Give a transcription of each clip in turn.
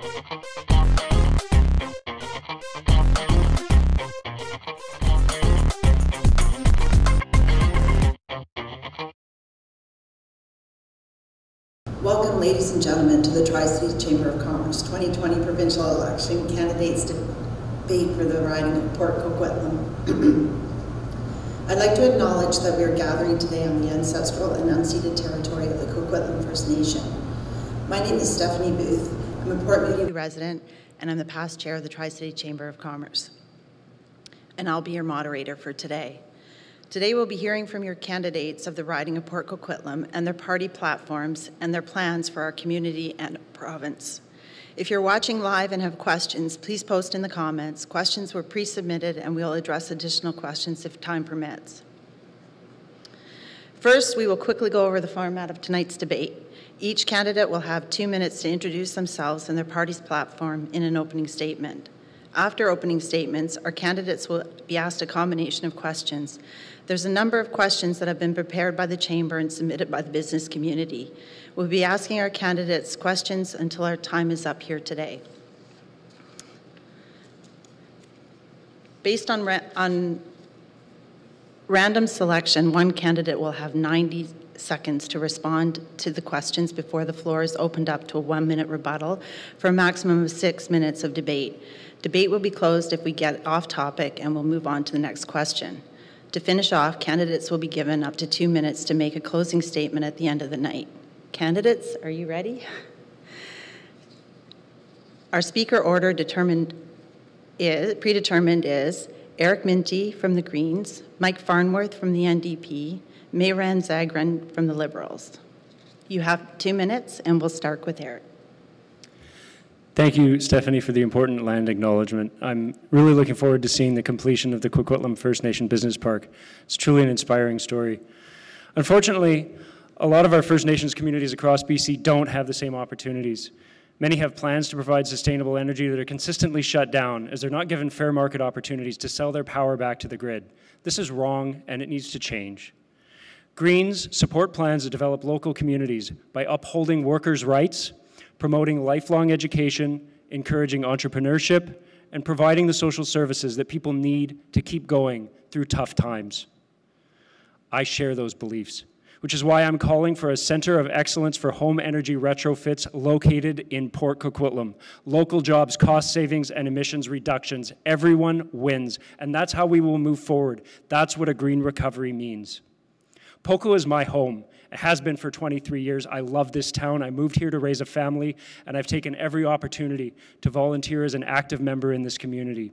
Welcome, ladies and gentlemen, to the Tri-Cities Chamber of Commerce 2020 provincial election candidates debate for the riding of Port Coquitlam. I'd like to acknowledge that we are gathering today on the ancestral and unceded territory of the Coquitlam First Nation. My name is Stephanie Booth. I'm a Port Moody resident, and I'm the past chair of the Tri-City Chamber of Commerce. And I'll be your moderator for today. Today we'll be hearing from your candidates of the riding of Port Coquitlam and their party platforms and their plans for our community and province. If you're watching live and have questions, please post in the comments. Questions were pre-submitted and we'll address additional questions if time permits. First, we will quickly go over the format of tonight's debate. Each candidate will have 2 minutes to introduce themselves and their party's platform in an opening statement. After opening statements, our candidates will be asked a combination of questions. There's a number of questions that have been prepared by the Chamber and submitted by the business community. We'll be asking our candidates questions until our time is up here today. Based on random selection, one candidate will have 90 seconds to respond to the questions before the floor is opened up to a 1-minute rebuttal for a maximum of 6 minutes of debate. Debate will be closed if we get off topic and we'll move on to the next question. To finish off, candidates will be given up to 2 minutes to make a closing statement at the end of the night. Candidates, are you ready? Our speaker order predetermined is Eric Minty from the Greens, Mike Farnworth from the NDP, Mayran Zagran from the Liberals. You have 2 minutes and we'll start with Eric. Thank you, Stephanie, for the important land acknowledgement. I'm really looking forward to seeing the completion of the Coquitlam First Nation Business Park. It's truly an inspiring story. Unfortunately, a lot of our First Nations communities across BC don't have the same opportunities. Many have plans to provide sustainable energy that are consistently shut down as they're not given fair market opportunities to sell their power back to the grid. This is wrong and it needs to change. Greens support plans to develop local communities by upholding workers' rights, promoting lifelong education, encouraging entrepreneurship, and providing the social services that people need to keep going through tough times. I share those beliefs, which is why I'm calling for a Center of Excellence for Home Energy Retrofits located in Port Coquitlam. Local jobs, cost savings, and emissions reductions. Everyone wins, and that's how we will move forward. That's what a green recovery means. POCO is my home. It has been for 23 years. I love this town. I moved here to raise a family, and I've taken every opportunity to volunteer as an active member in this community.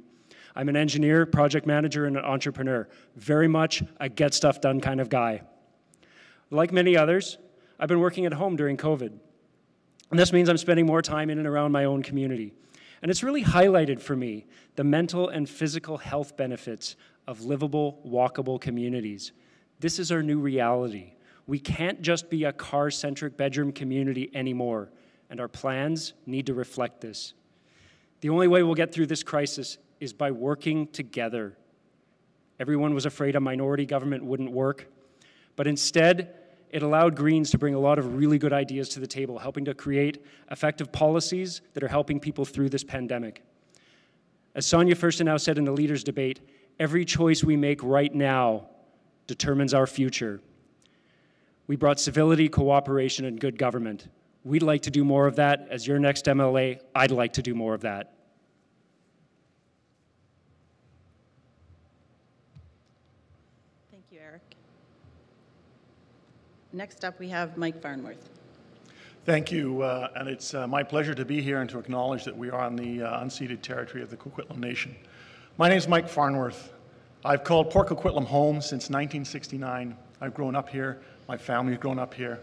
I'm an engineer, project manager, and an entrepreneur. Very much a get stuff done kind of guy. Like many others, I've been working at home during COVID. And this means I'm spending more time in and around my own community. And it's really highlighted for me the mental and physical health benefits of livable, walkable communities. This is our new reality. We can't just be a car-centric bedroom community anymore, and our plans need to reflect this. The only way we'll get through this crisis is by working together. Everyone was afraid a minority government wouldn't work, but instead, it allowed Greens to bring a lot of really good ideas to the table, helping to create effective policies that are helping people through this pandemic. As Sonia Furstenau said in the leaders' debate, every choice we make right now determines our future. We brought civility, cooperation, and good government. We'd like to do more of that. As your next MLA, I'd like to do more of that. Thank you, Eric. Next up, we have Mike Farnworth. Thank you, and it's my pleasure to be here and to acknowledge that we are on the unceded territory of the Coquitlam Nation. My name is Mike Farnworth. I've called Port Coquitlam home since 1969. I've grown up here. My family's grown up here.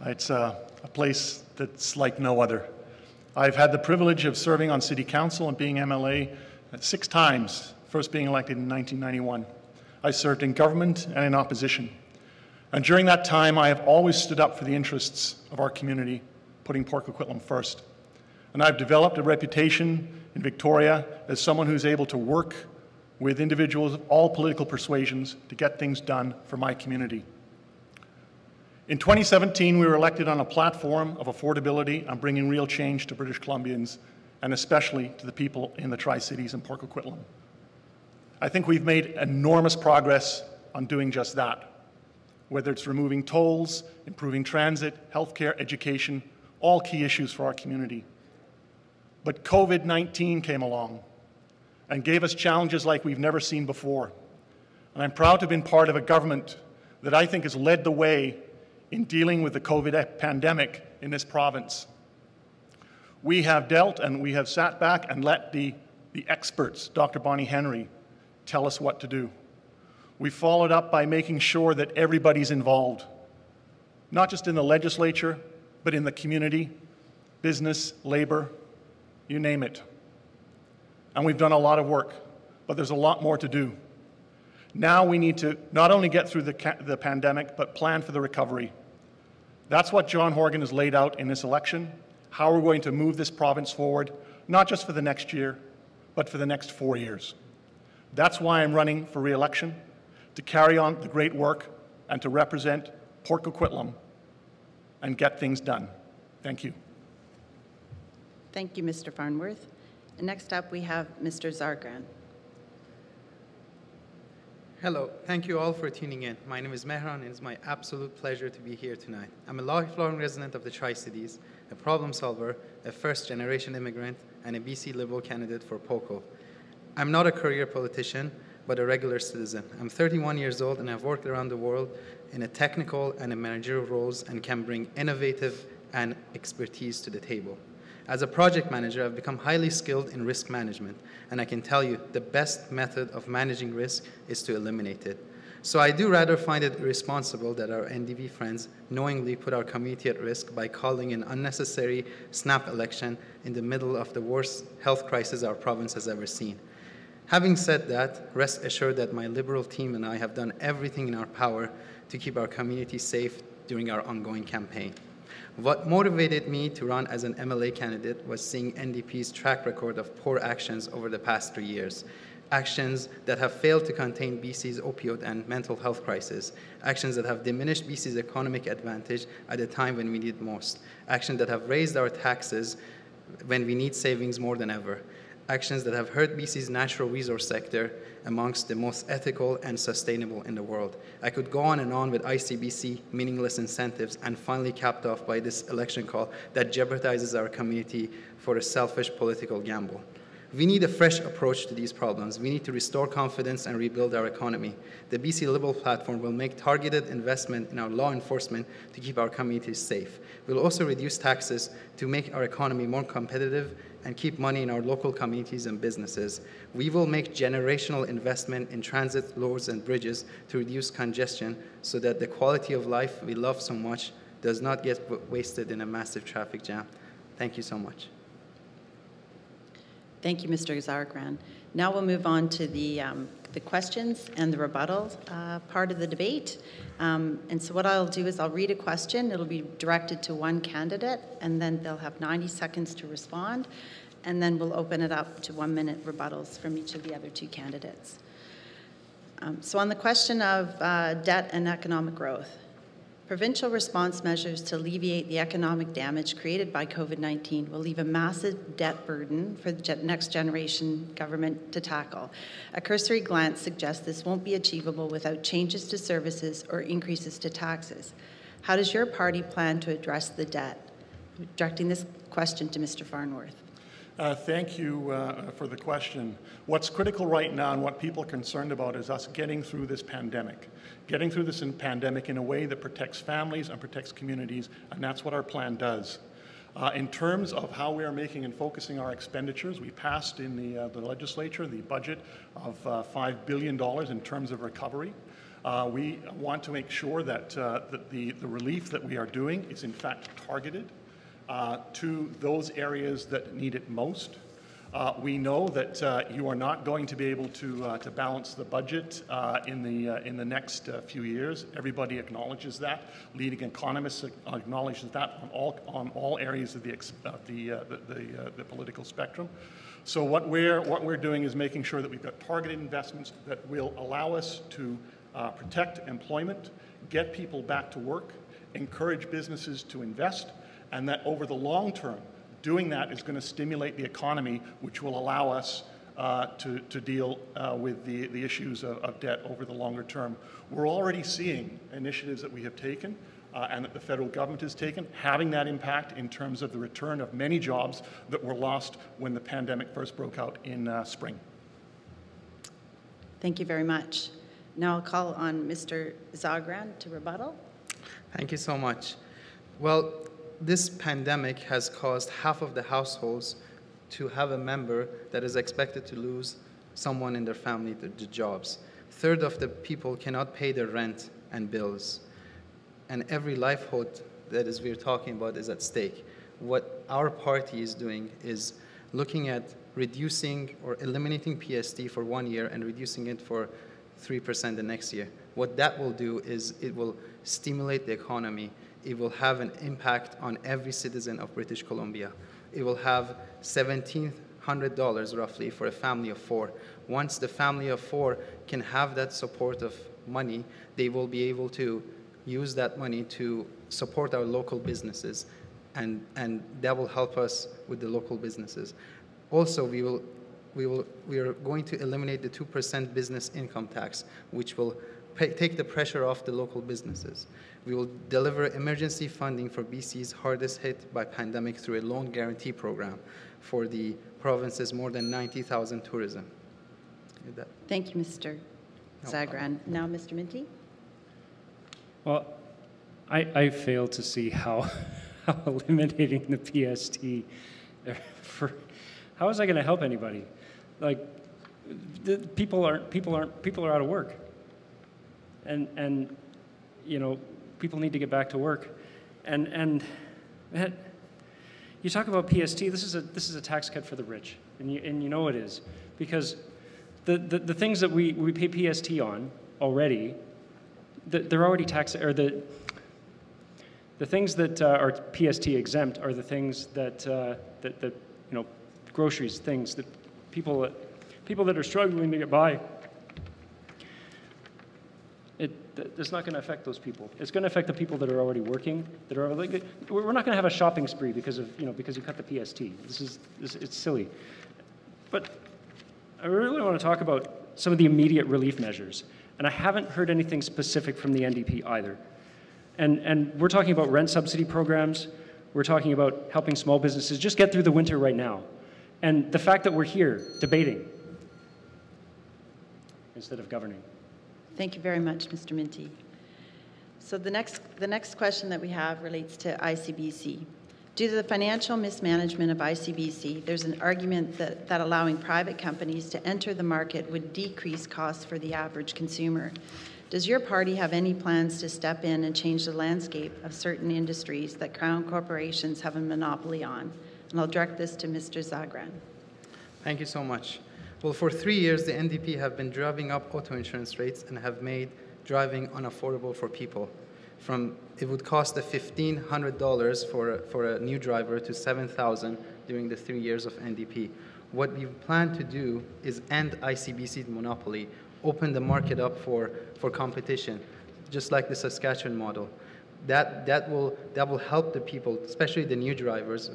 It's a place that's like no other. I've had the privilege of serving on City Council and being MLA 6 times, first being elected in 1991. I served in government and in opposition. And during that time, I have always stood up for the interests of our community, putting Port Coquitlam first. And I've developed a reputation in Victoria as someone who's able to work with individuals of all political persuasions to get things done for my community. In 2017, we were elected on a platform of affordability and bringing real change to British Columbians and especially to the people in the Tri-Cities and Port Coquitlam. I think we've made enormous progress on doing just that, whether it's removing tolls, improving transit, healthcare, education, all key issues for our community. But COVID-19 came along and gave us challenges like we've never seen before. And I'm proud to have been part of a government that I think has led the way in dealing with the COVID pandemic in this province. We have dealt and we have sat back and let the experts, Dr. Bonnie Henry, tell us what to do. We followed up by making sure that everybody's involved, not just in the legislature, but in the community, business, labor, you name it. And we've done a lot of work, but there's a lot more to do. Now we need to not only get through the pandemic, but plan for the recovery. That's what John Horgan has laid out in this election, how we're going to move this province forward, not just for the next year, but for the next 4 years. That's why I'm running for re-election, to carry on the great work and to represent Port Coquitlam and get things done. Thank you. Thank you, Mr. Farnworth. And next up, we have Mr. Zargan. Hello, thank you all for tuning in. My name is Mehran, and it's my absolute pleasure to be here tonight. I'm a lifelong resident of the Tri-Cities, a problem solver, a first-generation immigrant, and a BC Liberal candidate for POCO. I'm not a career politician, but a regular citizen. I'm 31 years old, and I've worked around the world in a technical and a managerial roles and can bring innovative and expertise to the table. As a project manager, I've become highly skilled in risk management, and I can tell you the best method of managing risk is to eliminate it. So I do rather find it irresponsible that our NDP friends knowingly put our community at risk by calling an unnecessary snap election in the middle of the worst health crisis our province has ever seen. Having said that, rest assured that my Liberal team and I have done everything in our power to keep our community safe during our ongoing campaign. What motivated me to run as an MLA candidate was seeing NDP's track record of poor actions over the past 3 years. Actions that have failed to contain BC's opioid and mental health crisis. Actions that have diminished BC's economic advantage at a time when we need it most. Actions that have raised our taxes when we need savings more than ever. Actions that have hurt BC's natural resource sector amongst the most ethical and sustainable in the world. I could go on and on with ICBC, meaningless incentives, and finally capped off by this election call that jeopardizes our community for a selfish political gamble. We need a fresh approach to these problems. We need to restore confidence and rebuild our economy. The BC Liberal platform will make targeted investment in our law enforcement to keep our communities safe. We'll also reduce taxes to make our economy more competitive and keep money in our local communities and businesses. We will make generational investment in transit, roads, and bridges to reduce congestion so that the quality of life we love so much does not get wasted in a massive traffic jam. Thank you so much. Thank you, Mr. Zargan. Now we'll move on to the questions and the rebuttal part of the debate. And so what I'll do is I'll read a question. It'll be directed to one candidate, and then they'll have 90 seconds to respond. And then we'll open it up to 1-minute rebuttals from each of the other two candidates. So on the question of debt and economic growth, provincial response measures to alleviate the economic damage created by COVID-19 will leave a massive debt burden for the next generation government to tackle. A cursory glance suggests this won't be achievable without changes to services or increases to taxes. How does your party plan to address the debt? Directing this question to Mr. Farnworth. Thank you for the question. What's critical right now and what people are concerned about is us getting through this pandemic. Getting through this pandemic in a way that protects families and protects communities, and that's what our plan does. In terms of how we are making and focusing our expenditures, we passed in the legislature the budget of $5 billion in terms of recovery. We want to make sure that, the relief that we are doing is in fact targeted to those areas that need it most. We know that you are not going to be able to balance the budget in the next few years. Everybody acknowledges that. Leading economists acknowledge that on all areas of the political spectrum. So what we're doing is making sure that we've got targeted investments that will allow us to protect employment, get people back to work, encourage businesses to invest, and that over the long term, Doing that is going to stimulate the economy, which will allow us to deal with the issues of debt over the longer term. We're already seeing initiatives that we have taken and that the federal government has taken, having that impact in terms of the return of many jobs that were lost when the pandemic first broke out in spring. Thank you very much. Now I'll call on Mr. Zagran to rebuttal. Thank you so much. Well, this pandemic has caused half of the households to have a member that is expected to lose someone in their family to jobs. A third of the people cannot pay their rent and bills. And every livelihood that we're talking about is at stake. What our party is doing is looking at reducing or eliminating PST for 1 year and reducing it for 3% the next year. What that will do is it will stimulate the economy. It will have an impact on every citizen of British Columbia. It will have $1,700 roughly for a family of 4. Once the family of 4 can have that support of money, they will be able to use that money to support our local businesses, and that will help us with the local businesses. Also, we are going to eliminate the 2% business income tax, which will take the pressure off the local businesses. We will deliver emergency funding for BC's hardest hit by pandemic through a loan guarantee program for the province's more than 90,000 tourism. Thank you, Mr. Zagran. Now, Mr. Minty. Well, I fail to see how eliminating the PST how is that going to help anybody? Like, people are out of work, and you know, people need to get back to work, and man, you talk about PST. This is a tax cut for the rich, and you know it is, because the things that we pay PST on already, they're already taxed, or the things that are PST exempt are the things that you know, groceries, things that people that are struggling to get by. It's not going to affect those people. It's going to affect the people that are already working. We're not going to have a shopping spree because you cut the PST. It's silly. But I really want to talk about some of the immediate relief measures, and I haven't heard anything specific from the NDP either. And we're talking about rent subsidy programs. We're talking about helping small businesses just get through the winter right now. And the fact that we're here debating instead of governing. Thank you very much, Mr. Minty. So the next question that we have relates to ICBC. Due to the financial mismanagement of ICBC, there's an argument that allowing private companies to enter the market would decrease costs for the average consumer. Does your party have any plans to step in and change the landscape of certain industries that Crown corporations have a monopoly on? And I'll direct this to Mr. Zagran. Thank you so much. Well, for 3 years, the NDP have been driving up auto insurance rates and have made driving unaffordable for people. It would cost $1,500 for a new driver to $7,000 during the 3 years of NDP. What we plan to do is end ICBC's monopoly, open the market up for competition, just like the Saskatchewan model. That will help the people, especially the new drivers,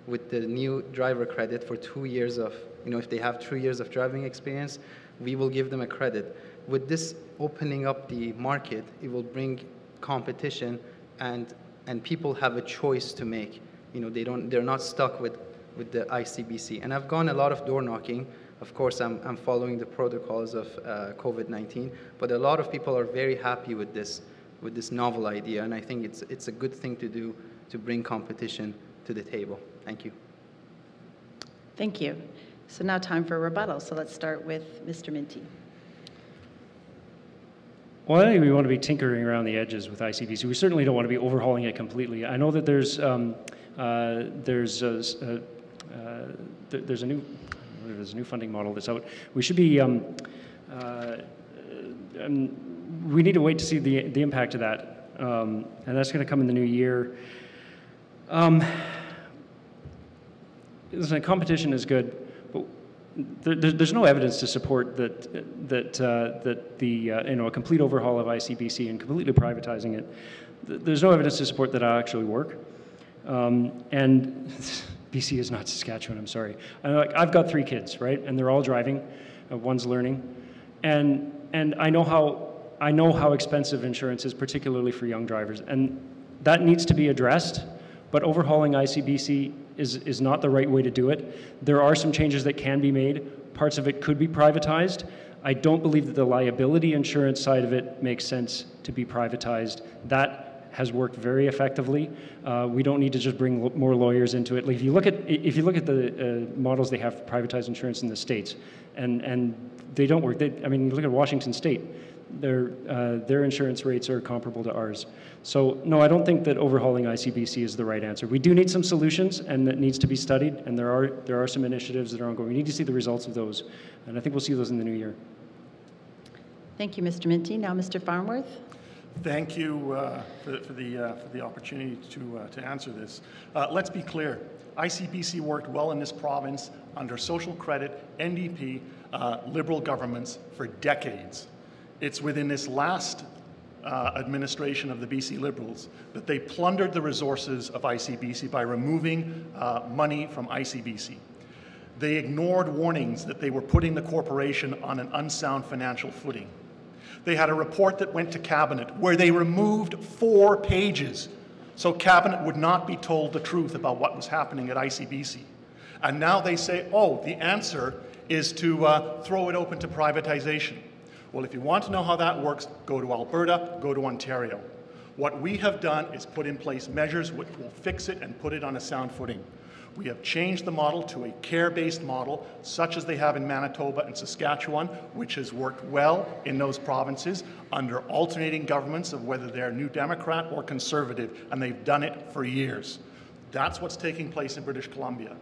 with the new driver credit for 2 years of, if they have 2 years of driving experience, we will give them a credit. With this opening up the market, it will bring competition, and people have a choice to make. They're not stuck with the ICBC. And I've gone a lot of door knocking. Of course, I'm following the protocols of COVID-19, but a lot of people are very happy with this novel idea, and I think it's a good thing to do to bring competition to the table. Thank you. Thank you. So now time for rebuttal. So let's start with Mr. Minty. Well, I think we want to be tinkering around the edges with ICBC. We certainly don't want to be overhauling it completely. I know that there's a new funding model that's out. We should be we need to wait to see the impact of that, and that's going to come in the new year. Listen, competition is good, but there's no evidence to support that a complete overhaul of ICBC and completely privatizing it. There's no evidence to support that it'll actually work. And BC is not Saskatchewan, I'm sorry. I've got 3 kids, right? And they're all driving, one's learning. And I know how expensive insurance is, particularly for young drivers. And that needs to be addressed, but overhauling ICBC is not the right way to do it. There are some changes that can be made. Parts of it could be privatized. I don't believe that the liability insurance side of it makes sense to be privatized. That has worked very effectively. We don't need to just bring more lawyers into it. Like if you look at the models they have for privatized insurance in the States, and they don't work. I mean, you look at Washington State, their insurance rates are comparable to ours. So no, I don't think that overhauling ICBC is the right answer. We do need some solutions, and that needs to be studied, and there are some initiatives that are ongoing. We need to see the results of those, and I think we'll see those in the new year. Thank you, Mr. Minty. Now, Mr. Farnworth. Thank you for the opportunity to answer this. Let's be clear. ICBC worked well in this province under social credit, NDP, Liberal governments for decades. It's within this last administration of the BC Liberals that they plundered the resources of ICBC by removing money from ICBC. They ignored warnings that they were putting the corporation on an unsound financial footing. They had a report that went to Cabinet where they removed 4 pages so Cabinet would not be told the truth about what was happening at ICBC. And now they say, oh, the answer is to throw it open to privatization. Well, if you want to know how that works, go to Alberta, go to Ontario. What we have done is put in place measures which will fix it and put it on a sound footing. We have changed the model to a care-based model, such as they have in Manitoba and Saskatchewan, which has worked well in those provinces under alternating governments of whether they're New Democrat or Conservative, and they've done it for years. That's what's taking place in British Columbia.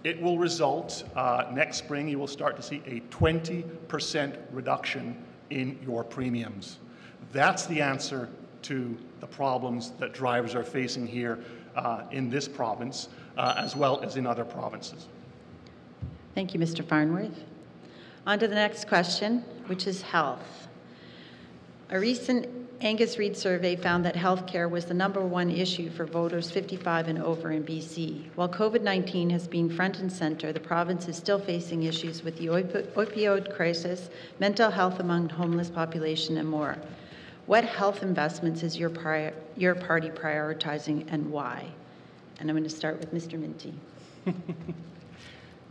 It will result, next spring, you will start to see a 20% reduction in your premiums. That's the answer to the problems that drivers are facing here in this province, as well as in other provinces. Thank you, Mr. Farnworth. On to the next question, which is health. A recent Angus Reid survey found that healthcare was the #1 issue for voters 55 and over in BC. While COVID-19 has been front and center, the province is still facing issues with the opioid crisis, mental health among homeless population, and more. What health investments is your party prioritizing, and why? And I'm going to start with Mr. Minty.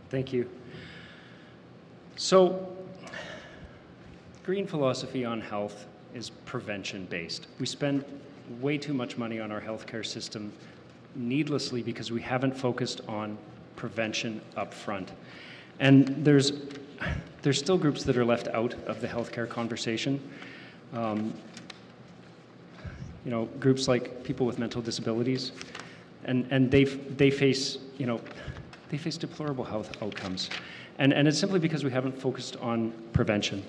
Thank you. So, green philosophy on health is prevention-based. We spend way too much money on our healthcare system needlessly because we haven't focused on prevention up front. And there's still groups that are left out of the healthcare conversation. You know, groups like people with mental disabilities, and they face deplorable health outcomes, and it's simply because we haven't focused on prevention.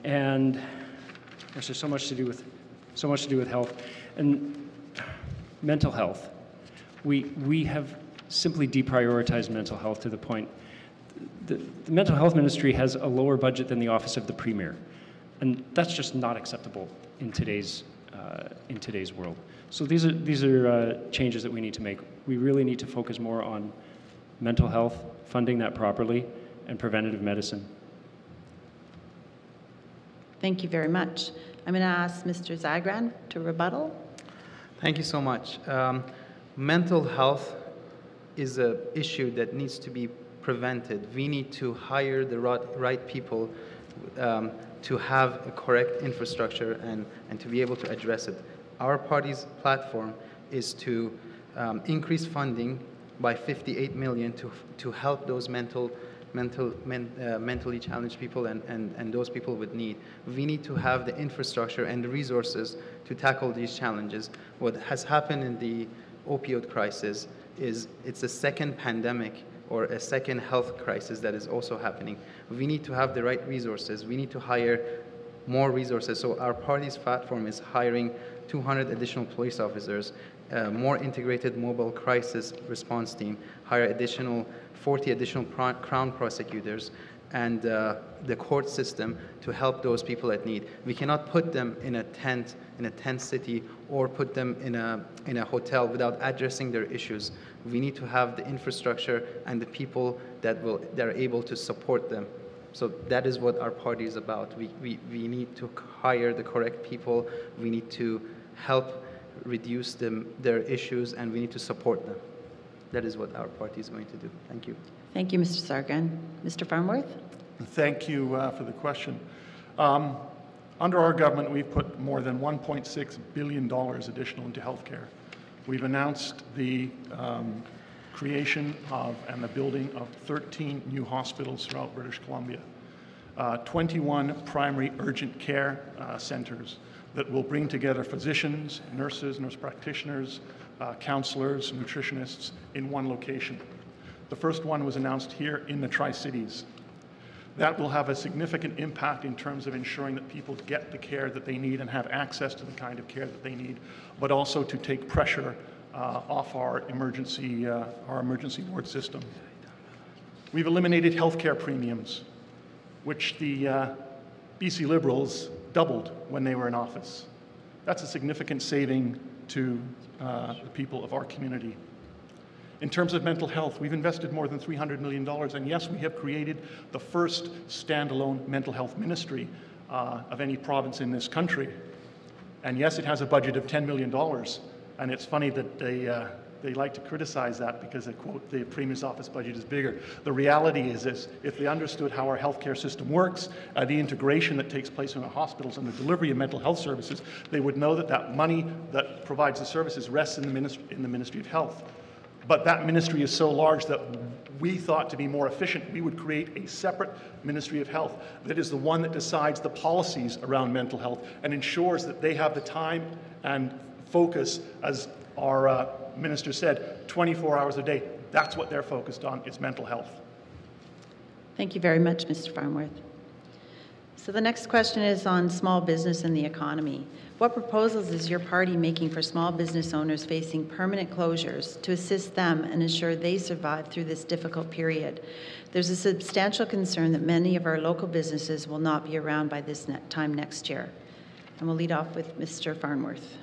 And there's so much to do with health and mental health. We have simply deprioritized mental health to the point the mental health ministry has a lower budget than the office of the premier, and that's just not acceptable in today's world. So these are changes that we need to make. We really need to focus more on mental health, funding that properly, and preventative medicine. Thank you very much. I'm going to ask Mr. Zagran to rebuttal. Thank you so much. Mental health is an issue that needs to be prevented. We need to hire the right people to have a correct infrastructure and to be able to address it. Our party's platform is to increase funding by $58 million to help those mentally challenged people and those people with need. We need to have the infrastructure and the resources to tackle these challenges. What has happened in the opioid crisis is it's a second pandemic or a second health crisis that is also happening. We need to have the right resources. We need to hire more resources. So our party's platform is hiring 200 additional police officers, more integrated mobile crisis response team, hire 40 additional Crown prosecutors, and the court system to help those people at need. We cannot put them in a tent city, or put them in a hotel without addressing their issues. We need to have the infrastructure and the people that are able to support them. So that is what our party is about. We need to hire the correct people. We need to help reduce their issues, and we need to support them. That is what our party is going to do. Thank you. Thank you, Mr. Sargon. Mr. Farnworth? Thank you for the question. Under our government, we've put more than $1.6 billion additional into healthcare. We've announced the creation of and the building of 13 new hospitals throughout British Columbia, 21 primary urgent care centers that will bring together physicians, nurses, nurse practitioners, counselors, nutritionists in one location. The first one was announced here in the Tri-Cities. That will have a significant impact in terms of ensuring that people get the care that they need and have access to the kind of care that they need, but also to take pressure off our emergency ward system. We've eliminated healthcare premiums, which the BC Liberals doubled when they were in office. That's a significant saving to the people of our community. In terms of mental health, we've invested more than $300 million, and yes, we have created the first standalone mental health ministry of any province in this country. And yes, it has a budget of $10 million, and it's funny that they like to criticize that because they quote the Premier's office budget is bigger. The reality is this: if they understood how our healthcare system works, the integration that takes place in our hospitals and the delivery of mental health services, they would know that that money that provides the services rests in the Ministry of Health. But that ministry is so large that we thought, to be more efficient, we would create a separate Ministry of Health that is the one that decides the policies around mental health and ensures that they have the time and focus, as our minister said, 24 hours a day. That's what they're focused on, is mental health. Thank you very much, Mr. Farnworth. So the next question is on small business and the economy. What proposals is your party making for small business owners facing permanent closures to assist them and ensure they survive through this difficult period? There's a substantial concern that many of our local businesses will not be around by this time next year. And we'll lead off with Mr. Farnworth.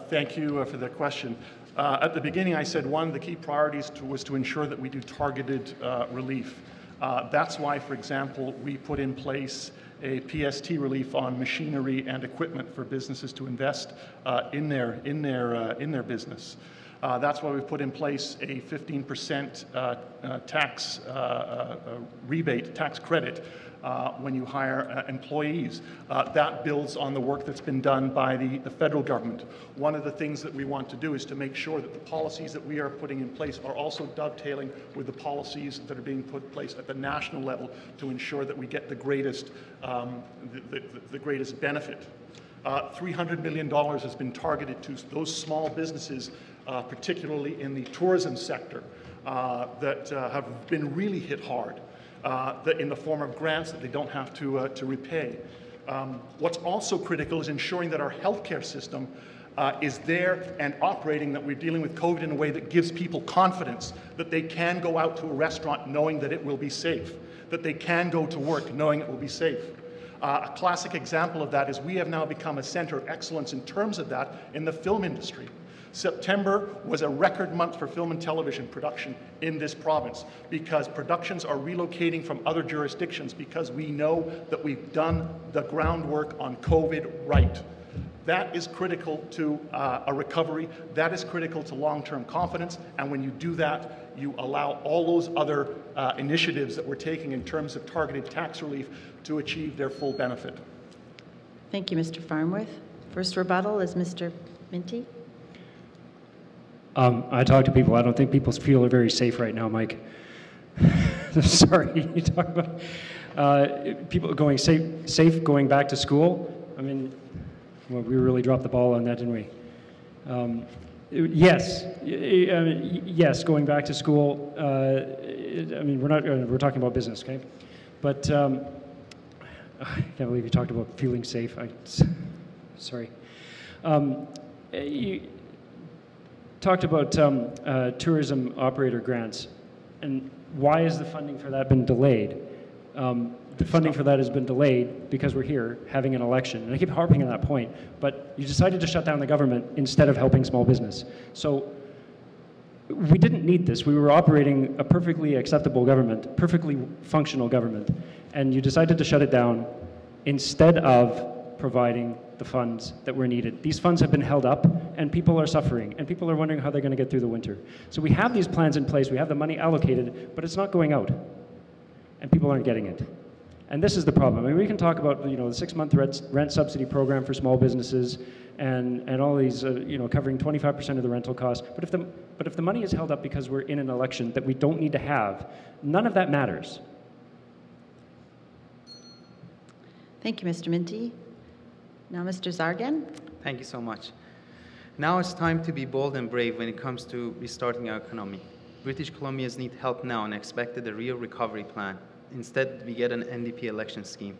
Thank you for the question. At the beginning, I said one of the key priorities was to ensure that we do targeted relief. That's why, for example, we put in place a PST relief on machinery and equipment for businesses to invest in their business. That's why we've put in place a 15% tax rebate, tax credit when you hire employees. That builds on the work that's been done by the federal government. One of the things that we want to do is to make sure that the policies that we are putting in place are also dovetailing with the policies that are being put in place at the national level to ensure that we get the greatest benefit. $300 million has been targeted to those small businesses, particularly in the tourism sector, that have been really hit hard. That in the form of grants that they don't have to repay. What's also critical is ensuring that our healthcare system is there and operating, that we're dealing with COVID in a way that gives people confidence that they can go out to a restaurant knowing that it will be safe, that they can go to work knowing it will be safe. A classic example of that is we have now become a center of excellence in terms of that in the film industry. September was a record month for film and television production in this province because productions are relocating from other jurisdictions because we know that we've done the groundwork on COVID right. That is critical to a recovery. That is critical to long-term confidence. And when you do that, you allow all those other initiatives that we're taking in terms of targeted tax relief to achieve their full benefit. Thank you, Mr. Farnworth. First rebuttal is Mr. Minty. I talk to people. I don't think people feel very safe right now, Mike. Sorry, you talk about people going safe going back to school. I mean, well, we really dropped the ball on that, didn't we? Yes, going back to school. I mean, we're talking about business, okay? But I can't believe you talked about feeling safe. Sorry. You talked about tourism operator grants, and why has the funding for that been delayed? The funding for that has been delayed because we're here having an election. And I keep harping on that point, but you decided to shut down the government instead of helping small business. So we didn't need this. We were operating a perfectly acceptable government, perfectly functional government, and you decided to shut it down instead of providing the funds that were needed. These funds have been held up, and people are suffering, and people are wondering how they're going to get through the winter. So we have these plans in place, we have the money allocated, but it's not going out, and people aren't getting it. And this is the problem. I mean, we can talk about, you know, the 6-month rent subsidy program for small businesses and all these, you know, covering 25% of the rental costs. But if the money is held up because we're in an election that we don't need to have, none of that matters. Thank you, Mr. Minty. Now, Mr. Zargan. Thank you so much. Now it's time to be bold and brave when it comes to restarting our economy. British Columbians need help now and expected a real recovery plan. Instead, we get an NDP election scheme.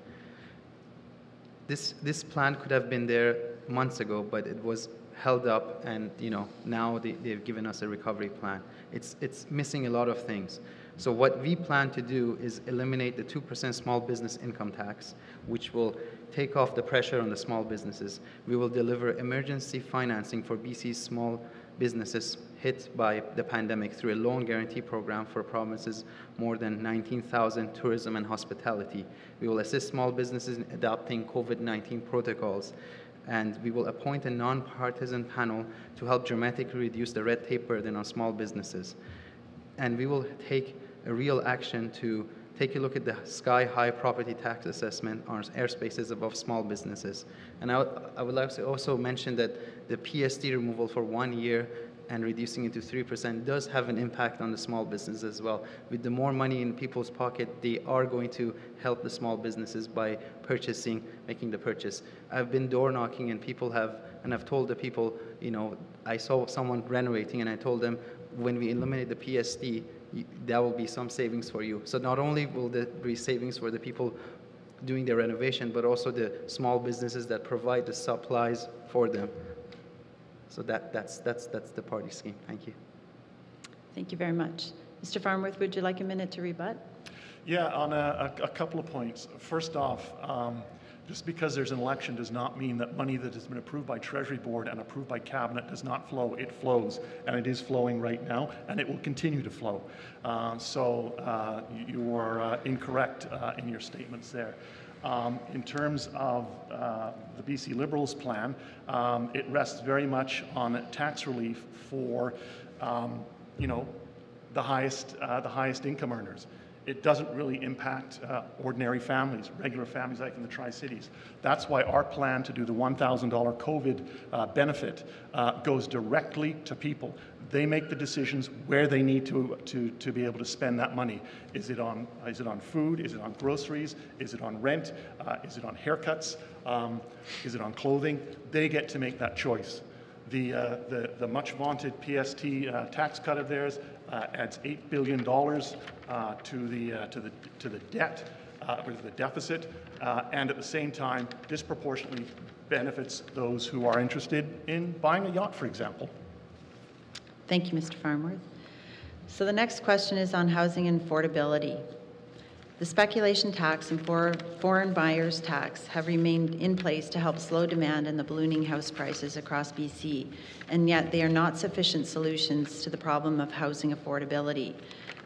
This plan could have been there months ago, but it was held up, and you know, now they've given us a recovery plan. It's missing a lot of things. So what we plan to do is eliminate the 2% small business income tax, which will take off the pressure on the small businesses. We will deliver emergency financing for BC's small businesses hit by the pandemic through a loan guarantee program for provinces more than 19,000 tourism and hospitality. We will assist small businesses in adopting COVID-19 protocols, and we will appoint a non-partisan panel to help dramatically reduce the red tape burden on small businesses. And we will take a real action to take a look at the sky-high property tax assessment on airspaces above small businesses. And I would like to also mention that the PST removal for 1 year and reducing it to 3% does have an impact on the small business as well. With the more money in people's pocket, they are going to help the small businesses by making the purchase. I've been door knocking, and I've told the people, you know, I saw someone renovating, and I told them, when we eliminate the PST, there will be some savings for you. So not only will there be savings for the people doing their renovation, but also the small businesses that provide the supplies for them. So that's the party scheme. Thank you. Thank you very much. Mr. Farnworth, would you like a minute to rebut? Yeah, on a couple of points. First off, just because there's an election does not mean that money that has been approved by Treasury Board and approved by Cabinet does not flow. It flows, and it is flowing right now, and it will continue to flow. So you are incorrect in your statements there. In terms of the BC Liberals plan, it rests very much on tax relief for, you know, the highest income earners. It doesn't really impact ordinary families, regular families like in the Tri-Cities. That's why our plan to do the $1,000 COVID benefit goes directly to people. They make the decisions where they need to be able to spend that money. Is it on food? Is it on groceries? Is it on rent? Is it on haircuts? Is it on clothing? They get to make that choice. The much vaunted PST tax cut of theirs adds $8 billion to the debt, or the deficit, and at the same time disproportionately benefits those who are interested in buying a yacht, for example. Thank you, Mr. Farnworth. So the next question is on housing and affordability. The speculation tax and foreign buyers tax have remained in place to help slow demand and the ballooning house prices across BC, and yet they are not sufficient solutions to the problem of housing affordability.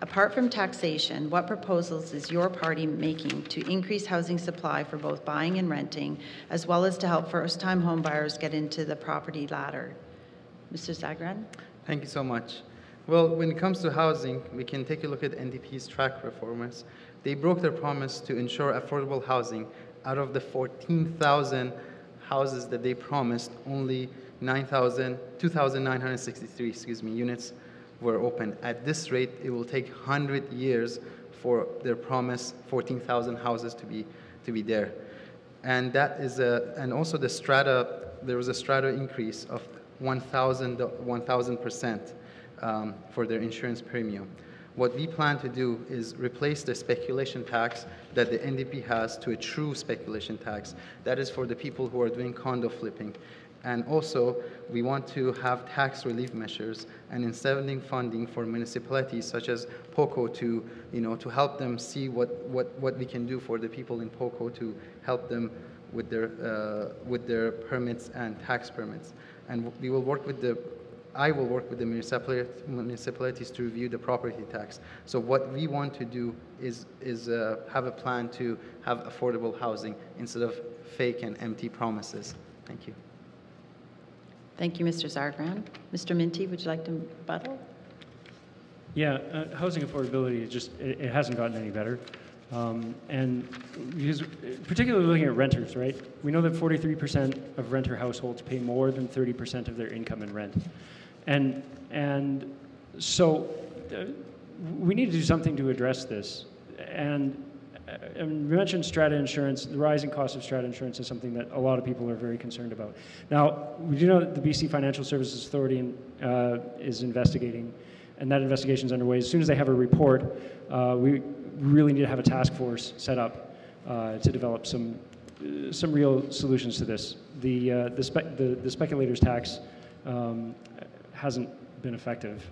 Apart from taxation, what proposals is your party making to increase housing supply for both buying and renting, as well as to help first-time home buyers get into the property ladder? Mr. Zagran? Thank you so much. Well, when it comes to housing, we can take a look at NDP's track reformers. They broke their promise to ensure affordable housing. Out of the 14,000 houses that they promised, only 2,963 units were opened. At this rate, it will take 100 years for their promised 14,000 houses to be there. And that is and also the strata, there was a strata increase of 1,000% for their insurance premium. What we plan to do is replace the speculation tax that the NDP has to a true speculation tax. That is for the people who are doing condo flipping. And also, we want to have tax relief measures and instilling funding for municipalities such as POCO to, to help them see what we can do for the people in POCO to help them with their permits and tax permits. And we will work with I will work with the municipalities to review the property tax. So what we want to do is have a plan to have affordable housing instead of fake and empty promises. Thank you. Thank you, Mr. Zargran. Mr. Minty, would you like to rebuttal? Yeah, housing affordability, it hasn't gotten any better. And because, particularly looking at renters, right? We know that 43% of renter households pay more than 30% of their income in rent. And so we need to do something to address this. And we mentioned strata insurance. The rising cost of strata insurance is something that a lot of people are very concerned about. Now, we do know that the BC Financial Services Authority is investigating, and that investigation is underway. As soon as they have a report, we really need to have a task force set up to develop some real solutions to this. The speculators tax hasn't been effective.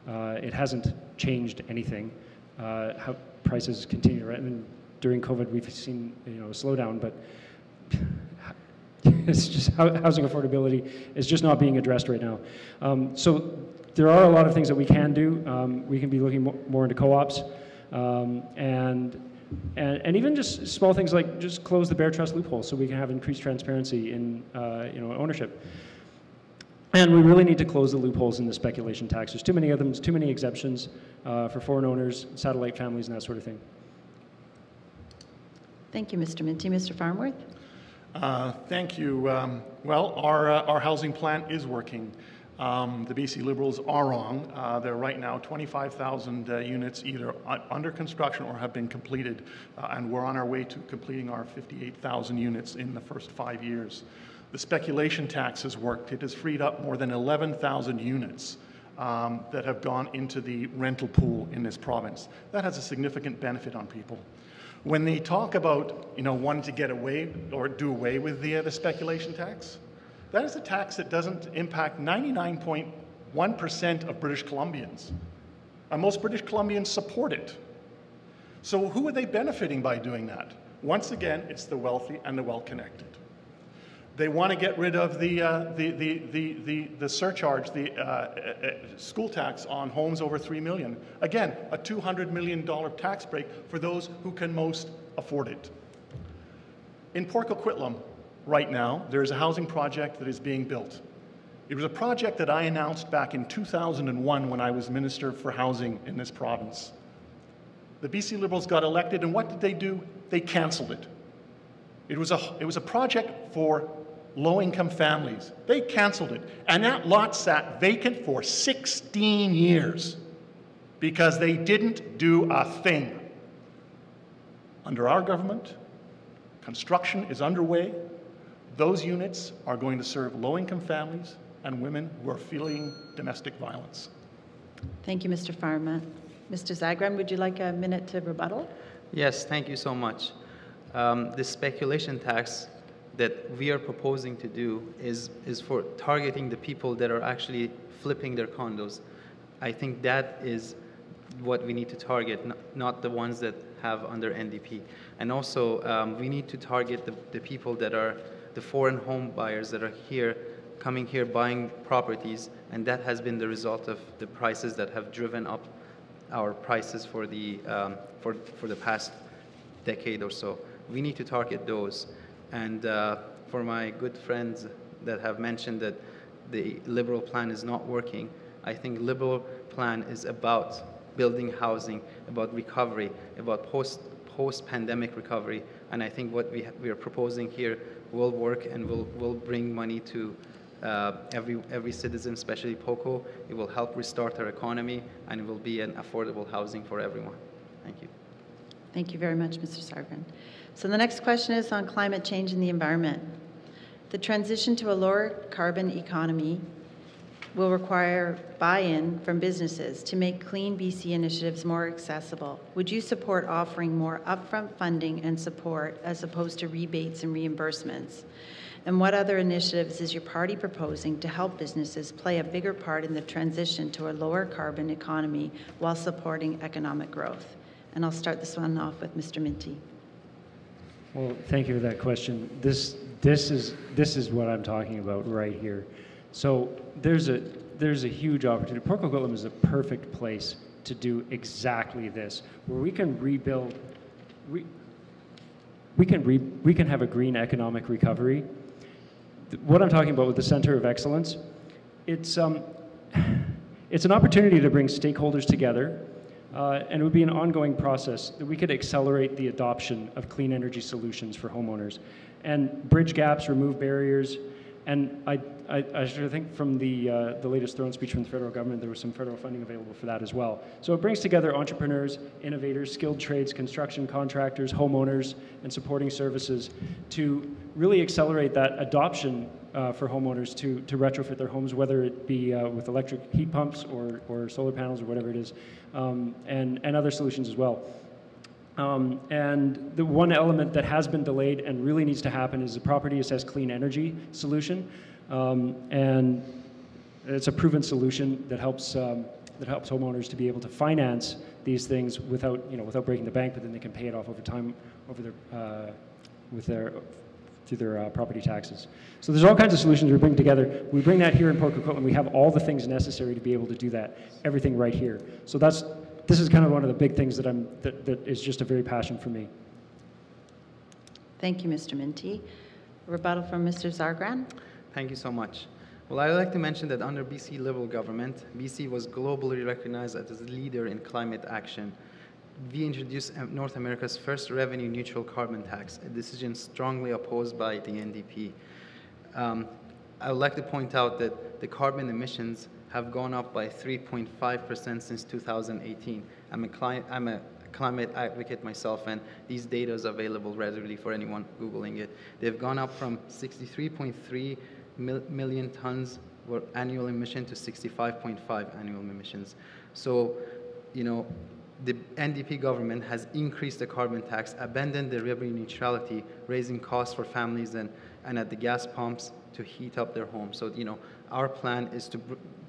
It hasn't changed anything. How prices continue, right? I mean, during COVID, we've seen a slowdown, but it's just housing affordability is just not being addressed right now. So there are a lot of things that we can do. We can be looking more into co-ops, and even just small things like just close the Bear Trust loophole so we can have increased transparency in ownership. And we really need to close the loopholes in the speculation tax. There's too many of them, too many exemptions for foreign owners, satellite families, and that sort of thing. Thank you, Mr. Minty. Mr. Farnworth? Thank you. Well, our housing plan is working. The BC Liberals are wrong. There are right now 25,000 units either under construction or have been completed, and we're on our way to completing our 58,000 units in the first 5 years. The speculation tax has worked. It has freed up more than 11,000 units that have gone into the rental pool in this province. That has a significant benefit on people. When they talk about wanting to get away or do away with the speculation tax, that is a tax that doesn't impact 99.1% of British Columbians. And most British Columbians support it. So who are they benefiting by doing that? Once again, it's the wealthy and the well-connected. They want to get rid of the surcharge, the school tax on homes over $3 million. Again, a $200 million tax break for those who can most afford it. In Port Coquitlam, right now, there is a housing project that is being built. It was a project that I announced back in 2001 when I was Minister for Housing in this province. The BC Liberals got elected, and what did they do? They canceled it. It was a project for low-income families. They canceled it. And that lot sat vacant for 16 years because they didn't do a thing. Under our government, construction is underway. Those units are going to serve low-income families and women who are feeling domestic violence. Thank you, Mr. Farnworth. Mr. Zagran, would you like a minute to rebuttal? Yes, thank you so much. The speculation tax that we are proposing to do is for targeting the people that are actually flipping their condos. I think that is what we need to target, not the ones that have under NDP. And also, we need to target the people that are the foreign home buyers that are here, coming here, buying properties, and that has been the result of the prices that have driven up our prices for the past decade or so. We need to target those. And for my good friends that have mentioned that the Liberal plan is not working, I think Liberal plan is about building housing, about recovery, about post-pandemic recovery. And I think what we are proposing here will work and will bring money to every citizen, especially POCO. It will help restart our economy, and it will be an affordable housing for everyone. Thank you. Thank you very much, Mr. Sargren. So the next question is on climate change and the environment. The transition to a lower carbon economy will require buy-in from businesses to make Clean BC initiatives more accessible. Would you support offering more upfront funding and support as opposed to rebates and reimbursements? And what other initiatives is your party proposing to help businesses play a bigger part in the transition to a lower carbon economy while supporting economic growth? And I'll start this one off with Mr. Minty. Well, thank you for that question. This is what I'm talking about right here. So there's a huge opportunity. Port Coquitlam is a perfect place to do exactly this, where we can rebuild. We can have a green economic recovery. What I'm talking about with the Center of Excellence, it's an opportunity to bring stakeholders together, and it would be an ongoing process that we could accelerate the adoption of clean energy solutions for homeowners and bridge gaps, remove barriers. And I think from the latest throne speech from the federal government, there was some federal funding available for that as well. So it brings together entrepreneurs, innovators, skilled trades, construction contractors, homeowners, and supporting services to really accelerate that adoption for homeowners to retrofit their homes, whether it be with electric heat pumps or solar panels or whatever it is, and other solutions as well. And the one element that has been delayed and really needs to happen is the property assessed clean energy solution, and it's a proven solution that helps homeowners to be able to finance these things without breaking the bank, but then they can pay it off over time through their property taxes. So there's all kinds of solutions we bring together. We bring that here in Port Coquitlam. We have all the things necessary to be able to do that, everything right here. So this is kind of one of the big things that is just a very passion for me. Thank you, Mr. Minty. Rebuttal from Mr. Zargran. Thank you so much. Well, I'd like to mention that under BC Liberal government, BC was globally recognized as a leader in climate action. We introduced North America's first revenue-neutral carbon tax, a decision strongly opposed by the NDP. I would like to point out that the carbon emissions have gone up by 3.5% since 2018. I'm a climate advocate myself, and these data is available readily for anyone Googling it. They've gone up from 63.3 million tons for annual emission to 65.5 annual emissions. So, the NDP government has increased the carbon tax, abandoned the revenue neutrality, raising costs for families and at the gas pumps to heat up their homes. So, our plan is to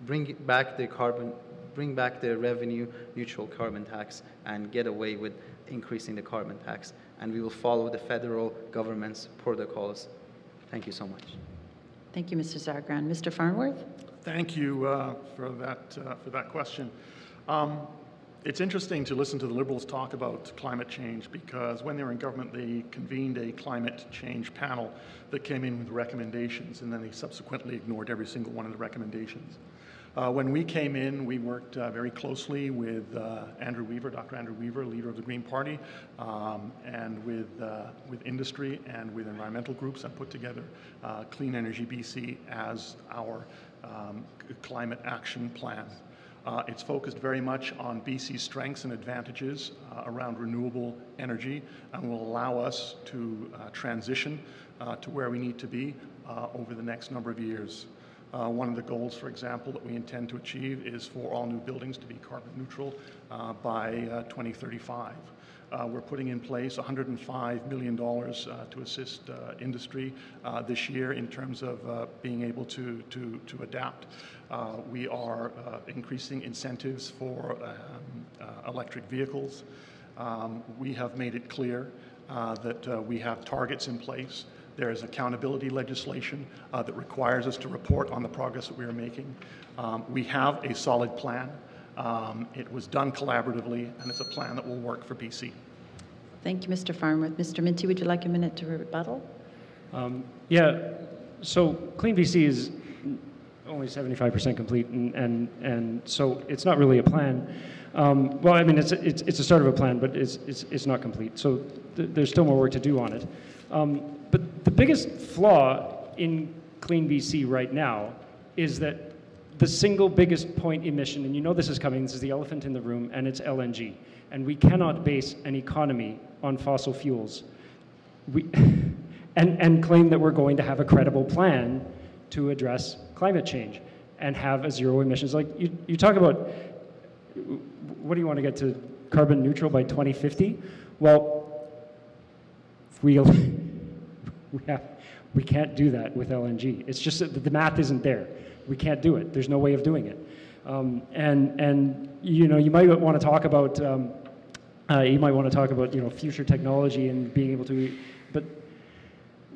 bring back the revenue neutral carbon tax and get away with increasing the carbon tax. And we will follow the federal government's protocols. Thank you so much. Thank you, Mr. Zargran. Mr. Farnworth. Thank you for that question. It's interesting to listen to the Liberals talk about climate change, because when they were in government, they convened a climate change panel that came in with recommendations, and then they subsequently ignored every single one of the recommendations. When we came in, we worked very closely with Andrew Weaver, Dr. Andrew Weaver, leader of the Green Party, and with industry and with environmental groups, and put together Clean Energy BC as our climate action plan. It's focused very much on BC's strengths and advantages around renewable energy, and will allow us to transition to where we need to be over the next number of years. One of the goals, for example, that we intend to achieve is for all new buildings to be carbon neutral by 2035. We're putting in place $105 million to assist industry this year in terms of being able to adapt. We are increasing incentives for electric vehicles. We have made it clear that we have targets in place. There is accountability legislation that requires us to report on the progress that we are making. We have a solid plan. It was done collaboratively, and it's a plan that will work for BC. Thank you, Mr. Farnworth. Mr. Minty, would you like a minute to rebuttal? Yeah, so Clean BC is only 75% complete, and so it's not really a plan. Well, I mean, it's a start of a plan, but it's not complete. So there's still more work to do on it. But the biggest flaw in Clean BC right now is that the single biggest point emission, and you know this is coming, this is the elephant in the room, and it's LNG. And we cannot base an economy on fossil fuels and claim that we're going to have a credible plan to address climate change and have a zero emissions. Like you talk about, what do you want to get to carbon neutral by 2050? Well, we We can't do that with LNG. It's just that the math isn't there. We can't do it. There's no way of doing it. And you know, you might want to talk about future technology and being able to, but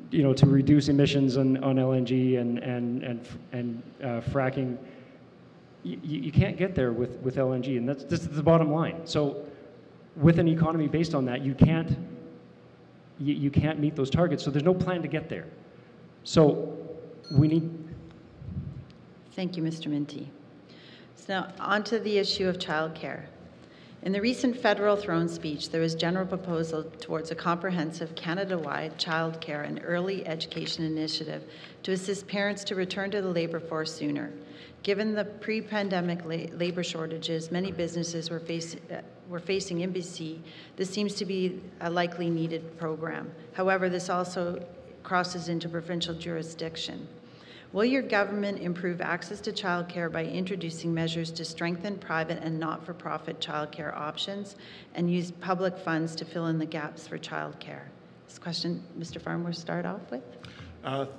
you know, to reduce emissions on LNG and fracking. You can't get there with LNG, and that's the bottom line. So with an economy based on that, you can't meet those targets. So there's no plan to get there. So we need. Thank you, Mr. Minty. So now on to the issue of childcare. In the recent federal throne speech, there was general proposal towards a comprehensive Canada-wide childcare and early education initiative to assist parents to return to the labor force sooner. Given the pre-pandemic labor shortages many businesses were facing in BC, this seems to be a likely needed program. However, this also crosses into provincial jurisdiction. Will your government improve access to childcare by introducing measures to strengthen private and not-for-profit childcare options and use public funds to fill in the gaps for childcare? This question, Mr. Farnworth, start off with.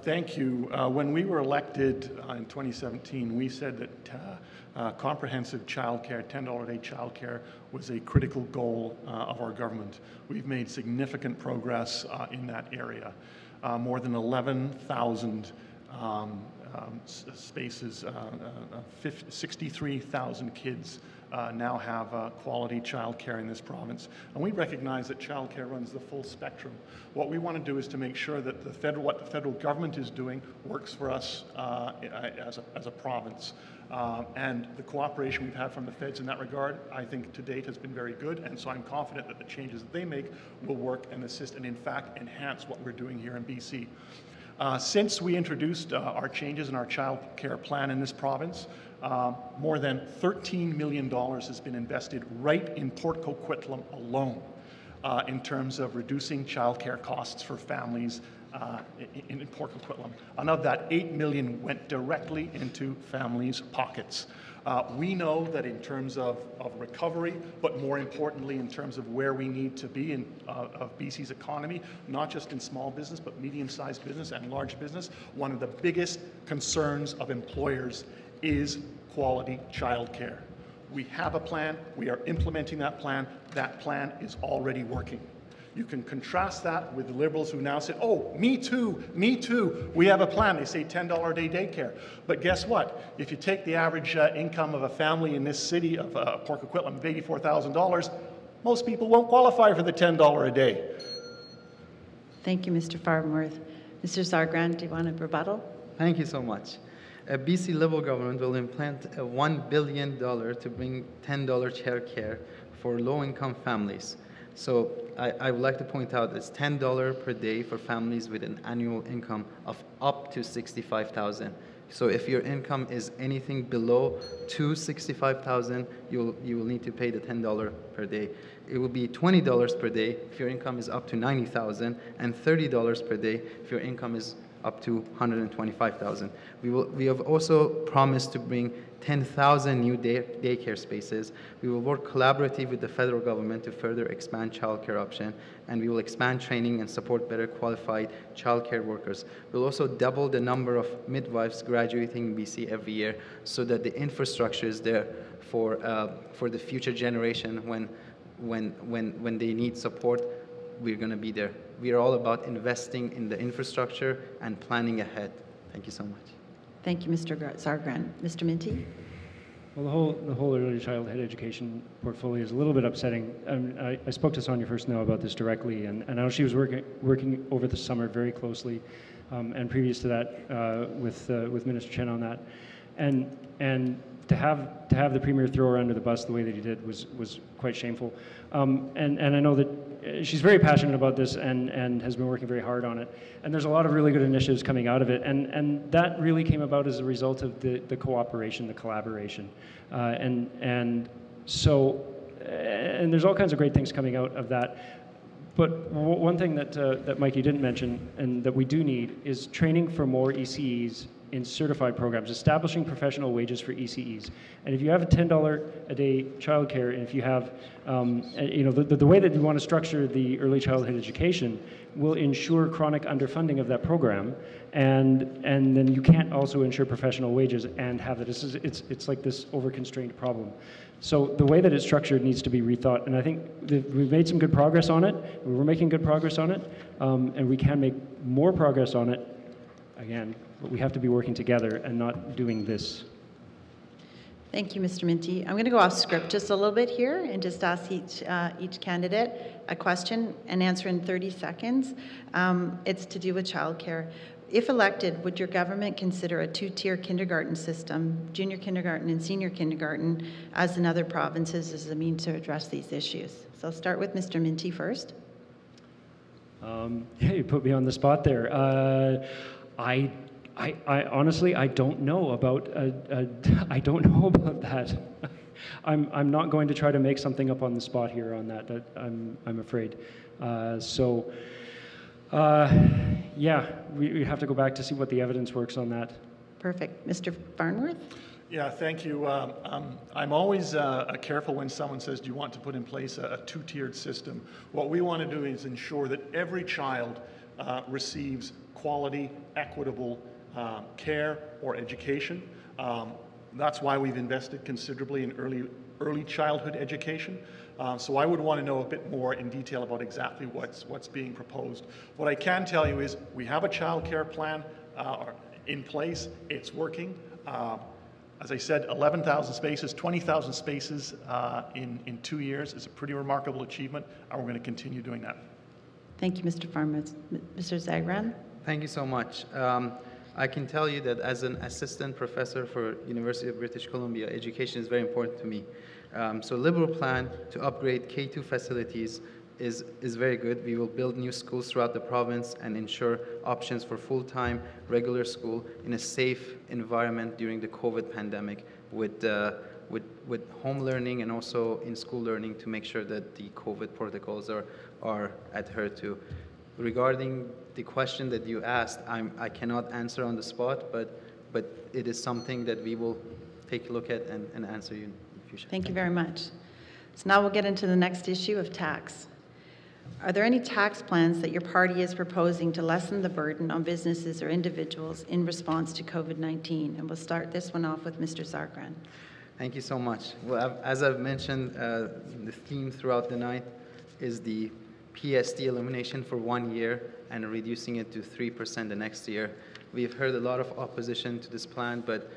Thank you. When we were elected in 2017, we said that comprehensive childcare, $10 a day childcare, was a critical goal of our government. We've made significant progress in that area. More than 11,000 spaces, 63,000 kids now have quality childcare in this province. And we recognize that childcare runs the full spectrum. What we want to do is to make sure that what the federal government is doing works for us as a province. And the cooperation we've had from the feds in that regard, I think to date has been very good, and so I'm confident that the changes that they make will work and assist and in fact enhance what we're doing here in BC. Since we introduced our changes in our child care plan in this province, more than $13 million has been invested right in Port Coquitlam alone in terms of reducing child care costs for families in Port Coquitlam. And of that, $8 million went directly into families' pockets. We know that in terms of recovery, but more importantly in terms of where we need to be in of BC's economy, not just in small business, but medium-sized business and large business, one of the biggest concerns of employers is quality childcare. We have a plan, we are implementing that plan is already working. You can contrast that with the Liberals who now say, oh, me too, we have a plan. They say $10 a day daycare. But guess what? If you take the average income of a family in this city of Port Coquitlam of $84,000, most people won't qualify for the $10 a day. Thank you, Mr. Farnworth. Mr. Sargran, do you want a rebuttal? Thank you so much. BC Liberal government will implement $1 billion to bring $10 childcare for low-income families. So I would like to point out it's $10 per day for families with an annual income of up to $65,000. So if your income is anything below $65,000, you will need to pay the $10 per day. It will be $20 per day if your income is up to $90,000, and $30 per day if your income is up to $125,000. We have also promised to bring 10,000 new daycare spaces. We will work collaboratively with the federal government to further expand childcare option, and we will expand training and support better qualified childcare workers. We'll also double the number of midwives graduating in BC every year so that the infrastructure is there for the future generation when they need support. We're going to be there. We are all about investing in the infrastructure and planning ahead. Thank you so much. Thank you, Mr. Sargran. Mr. Minty? Well, the whole early childhood education portfolio is a little bit upsetting. I spoke to Sonia First now about this directly, and I know she was working over the summer very closely, and previous to that with Minister Chen on that, and to have the Premier throw her under the bus the way that he did was quite shameful. And I know that she's very passionate about this and has been working very hard on it. And there's a lot of really good initiatives coming out of it. And that really came about as a result of the cooperation, the collaboration. And there's all kinds of great things coming out of that. But one thing that Mikey didn't mention and that we do need is training for more ECEs in certified programs, establishing professional wages for ECEs. And if you have a $10 a day childcare, and if you have, the way that you want to structure the early childhood education will ensure chronic underfunding of that program, and then you can't also ensure professional wages and have it. It's like this over-constrained problem. So the way that it's structured needs to be rethought, and I think we've made some good progress on it. We're making good progress on it, and we can make more progress on it, again, but we have to be working together and not doing this. Thank you, Mr. Minty. I'm going to go off script just a little bit here and just ask each candidate a question and answer in 30 seconds. It's to do with childcare. If elected, would your government consider a two-tier kindergarten system, junior kindergarten and senior kindergarten, as in other provinces, as a means to address these issues? So I'll start with Mr. Minty first. Yeah, you put me on the spot there. I honestly, I don't know about I don't know about that. I'm not going to try to make something up on the spot here on that. I'm afraid. Yeah, we have to go back to see what the evidence works on that. Perfect. Mr. Farnworth? Yeah, thank you. I'm always careful when someone says, do you want to put in place a two-tiered system? What we want to do is ensure that every child receives quality, equitable care or education. That's why we've invested considerably in early childhood education. So I would want to know a bit more in detail about exactly what's being proposed. What I can tell you is we have a child care plan in place. It's working. As I said, 11,000 spaces, 20,000 spaces in 2 years is a pretty remarkable achievement, and we're going to continue doing that. Thank you, Mr. Farnworth. Mr. Zagran? Thank you so much. I can tell you that as an assistant professor for University of British Columbia, education is very important to me. So Liberal plan to upgrade K2 facilities is very good. We will build new schools throughout the province and ensure options for full-time regular school in a safe environment during the COVID pandemic with home learning and also in-school learning to make sure that the COVID protocols are adhered to. Regarding the question that you asked, I cannot answer on the spot, but it is something that we will take a look at and answer you in the future. Thank you very much. So now we'll get into the next issue of tax. Are there any tax plans that your party is proposing to lessen the burden on businesses or individuals in response to COVID-19? And we'll start this one off with Mr. Zagran. Thank you so much. Well, as I've mentioned, the theme throughout the night is the PST elimination for 1 year and reducing it to 3% the next year. We've heard a lot of opposition to this plan, but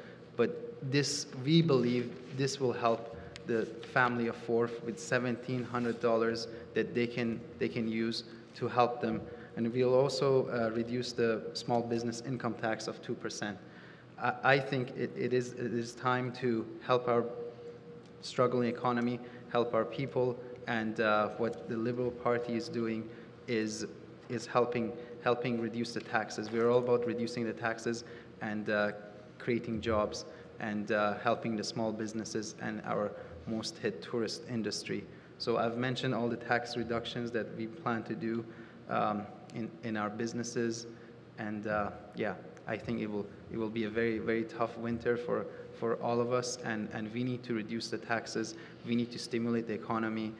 we believe this will help the family of four with $1,700 that they can use to help them. And we'll also reduce the small business income tax of 2%. I think it is time to help our struggling economy, help our people, and what the Liberal Party is doing is helping reduce the taxes. We're all about reducing the taxes and creating jobs and helping the small businesses and our most hit tourist industry. So I've mentioned all the tax reductions that we plan to do in our businesses, and yeah, I think it will be a very, very tough winter for all of us, and we need to reduce the taxes. We need to stimulate the economy.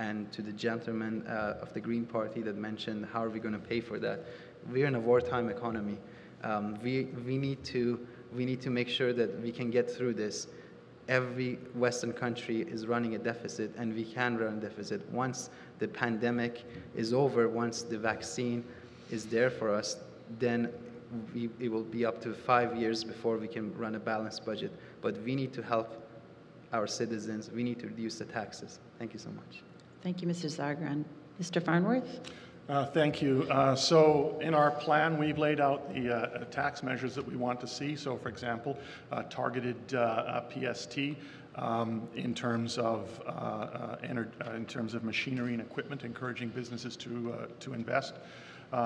And to the gentleman of the Green Party that mentioned how are we going to pay for that, we're in a wartime economy. We need to make sure that we can get through this. Every Western country is running a deficit, and we can run a deficit. Once the pandemic is over, once the vaccine is there for us, then it will be up to 5 years before we can run a balanced budget. But we need to help our citizens. We need to reduce the taxes. Thank you so much. Thank you, Mr. Zagran. Mr. Farnworth? Thank you. So in our plan, we've laid out the tax measures that we want to see. So, for example, targeted PST in terms of machinery and equipment, encouraging businesses to invest.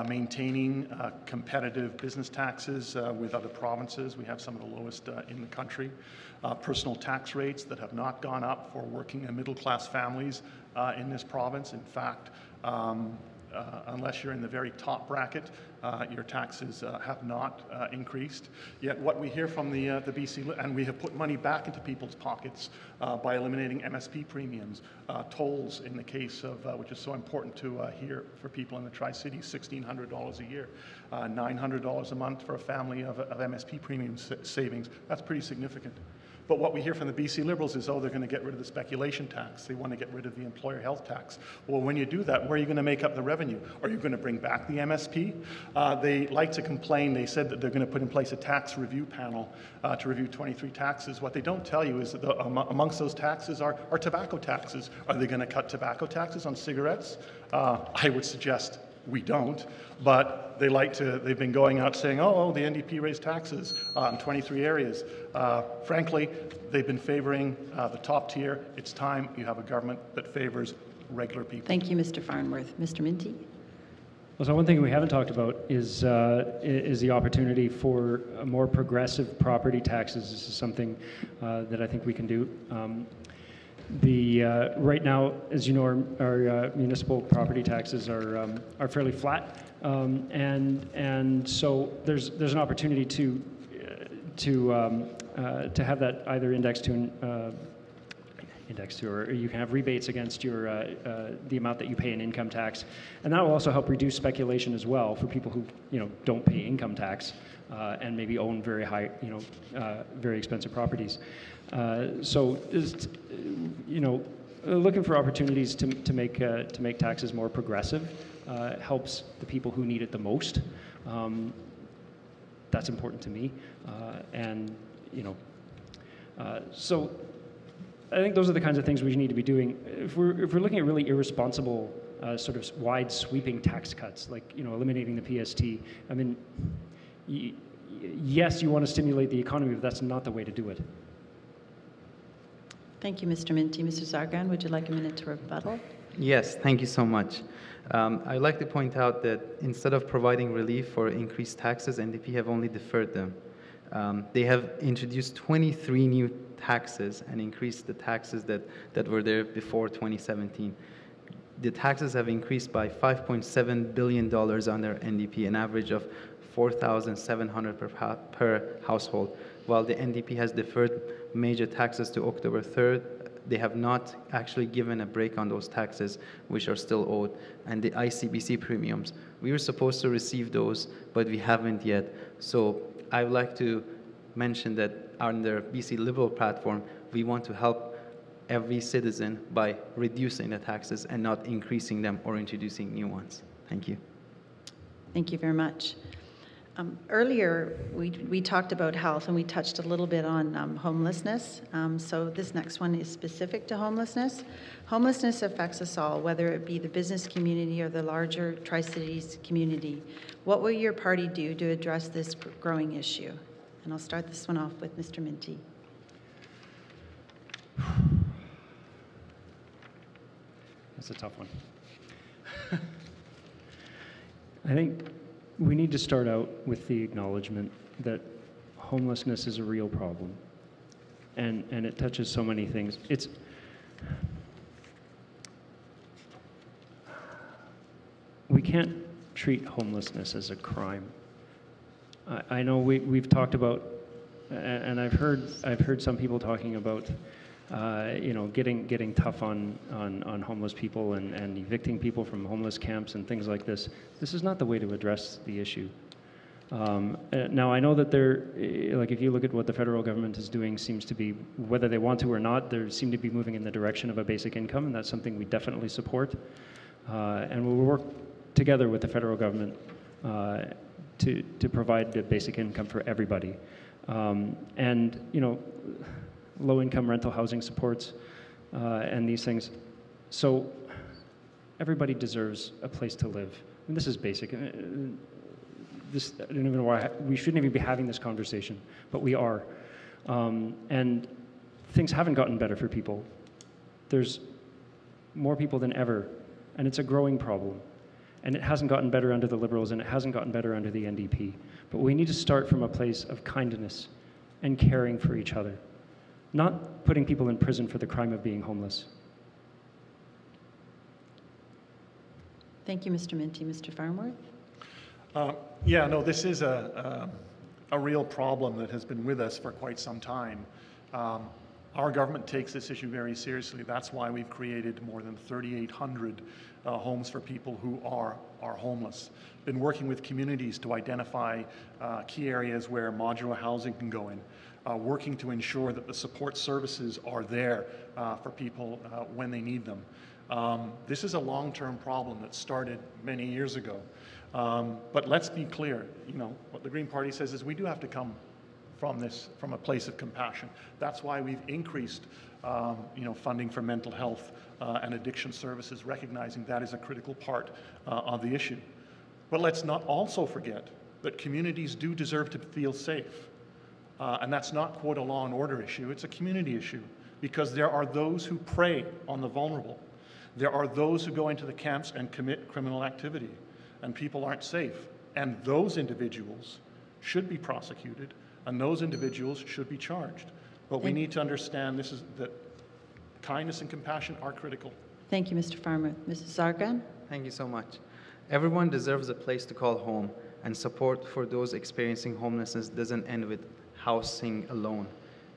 Maintaining competitive business taxes with other provinces. We have some of the lowest in the country. Personal tax rates that have not gone up for working and middle-class families in this province. In fact, unless you're in the very top bracket, your taxes have not increased. Yet what we hear from the BC, and we have put money back into people's pockets by eliminating MSP premiums, tolls in the case of, which is so important to here for people in the Tri-Cities, $1,600 a year, $900 a month for a family of MSP premium savings. That's pretty significant. But what we hear from the BC Liberals is, oh, they're going to get rid of the speculation tax. They want to get rid of the employer health tax. Well, when you do that, where are you going to make up the revenue? Are you going to bring back the MSP? They like to complain. They said that they're going to put in place a tax review panel to review 23 taxes. What they don't tell you is that amongst those taxes are tobacco taxes. Are they going to cut tobacco taxes on cigarettes? I would suggest we don't, but they've been going out saying, oh, the NDP raised taxes in 23 areas. Frankly, they've been favoring the top tier. It's time you have a government that favors regular people. Thank you, Mr. Farnworth. Mr. Minty? Well, so one thing we haven't talked about is the opportunity for more progressive property taxes. This is something that I think we can do. Right now, as you know, our municipal property taxes are fairly flat, and so there's an opportunity to have that either indexed to or you can have rebates against your the amount that you pay in income tax, and that will also help reduce speculation as well for people who don't pay income tax and maybe own very high very expensive properties. So looking for opportunities to make taxes more progressive helps the people who need it the most. That's important to me, so I think those are the kinds of things we need to be doing. If we're looking at really irresponsible sort of wide sweeping tax cuts, like eliminating the PST, I mean, yes, you want to stimulate the economy, but that's not the way to do it. Thank you, Mr. Minty. Mr. Zargan, would you like a minute to rebuttal? Yes, thank you so much. I'd like to point out that instead of providing relief for increased taxes, NDP have only deferred them. They have introduced 23 new taxes and increased the taxes that were there before 2017. The taxes have increased by $5.7 billion under NDP, an average of $4,700 per household. While the NDP has deferred major taxes to October 3rd, they have not actually given a break on those taxes, which are still owed. And the ICBC premiums, we were supposed to receive those, but we haven't yet. So I would like to mention that under BC Liberal platform, we want to help every citizen by reducing the taxes and not increasing them or introducing new ones. Thank you. Thank you very much. Earlier, we talked about health and we touched a little bit on homelessness. So this next one is specific to homelessness. Homelessness affects us all, whether it be the business community or the larger Tri-Cities community. What will your party do to address this growing issue? And I'll start this one off with Mr. Minty. That's a tough one. I think we need to start out with the acknowledgement that homelessness is a real problem, and it touches so many things. We can't treat homelessness as a crime. I know we've talked about, and I've heard some people talking about, getting tough on homeless people and evicting people from homeless camps and things like this. This is not the way to address the issue. Now I know that if you look at what the federal government is doing, seems to be, whether they want to or not, they seem to be moving in the direction of a basic income, and that's something we definitely support. And we'll work together with the federal government to provide a basic income for everybody. Low-income rental housing supports and these things. So everybody deserves a place to live. And this is basic. I don't even know why we shouldn't even be having this conversation, but we are. And things haven't gotten better for people. There's more people than ever, and it's a growing problem. And it hasn't gotten better under the Liberals, and it hasn't gotten better under the NDP. But we need to start from a place of kindness and caring for each other, not putting people in prison for the crime of being homeless. Thank you, Mr. Minty. Mr. Farnworth? Yeah, no, this is a real problem that has been with us for quite some time. Our government takes this issue very seriously. That's why we've created more than 3,800 homes for people who are homeless. Been working with communities to identify key areas where modular housing can go in. Working to ensure that the support services are there for people when they need them. This is a long-term problem that started many years ago. But let's be clear, you know, what the Green Party says is we do have to come from a place of compassion. That's why we've increased funding for mental health and addiction services, recognizing that is a critical part of the issue. But let's not also forget that communities do deserve to feel safe. And that's not, quote, a law and order issue, it's a community issue, because there are those who prey on the vulnerable. There are those who go into the camps and commit criminal activity, and people aren't safe. And those individuals should be prosecuted, and those individuals should be charged. But we need to understand that kindness and compassion are critical. Thank you, Mr. Farnworth. Mrs. Zargan? Thank you so much. Everyone deserves a place to call home, and support for those experiencing homelessness doesn't end with housing alone.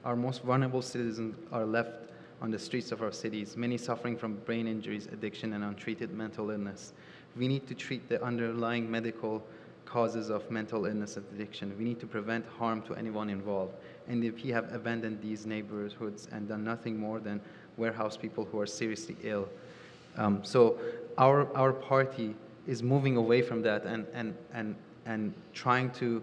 Our most vulnerable citizens are left on the streets of our cities, many suffering from brain injuries, addiction, and untreated mental illness. We need to treat the underlying medical causes of mental illness and addiction. We need to prevent harm to anyone involved. NDP have abandoned these neighborhoods and done nothing more than warehouse people who are seriously ill. So our party is moving away from that and trying to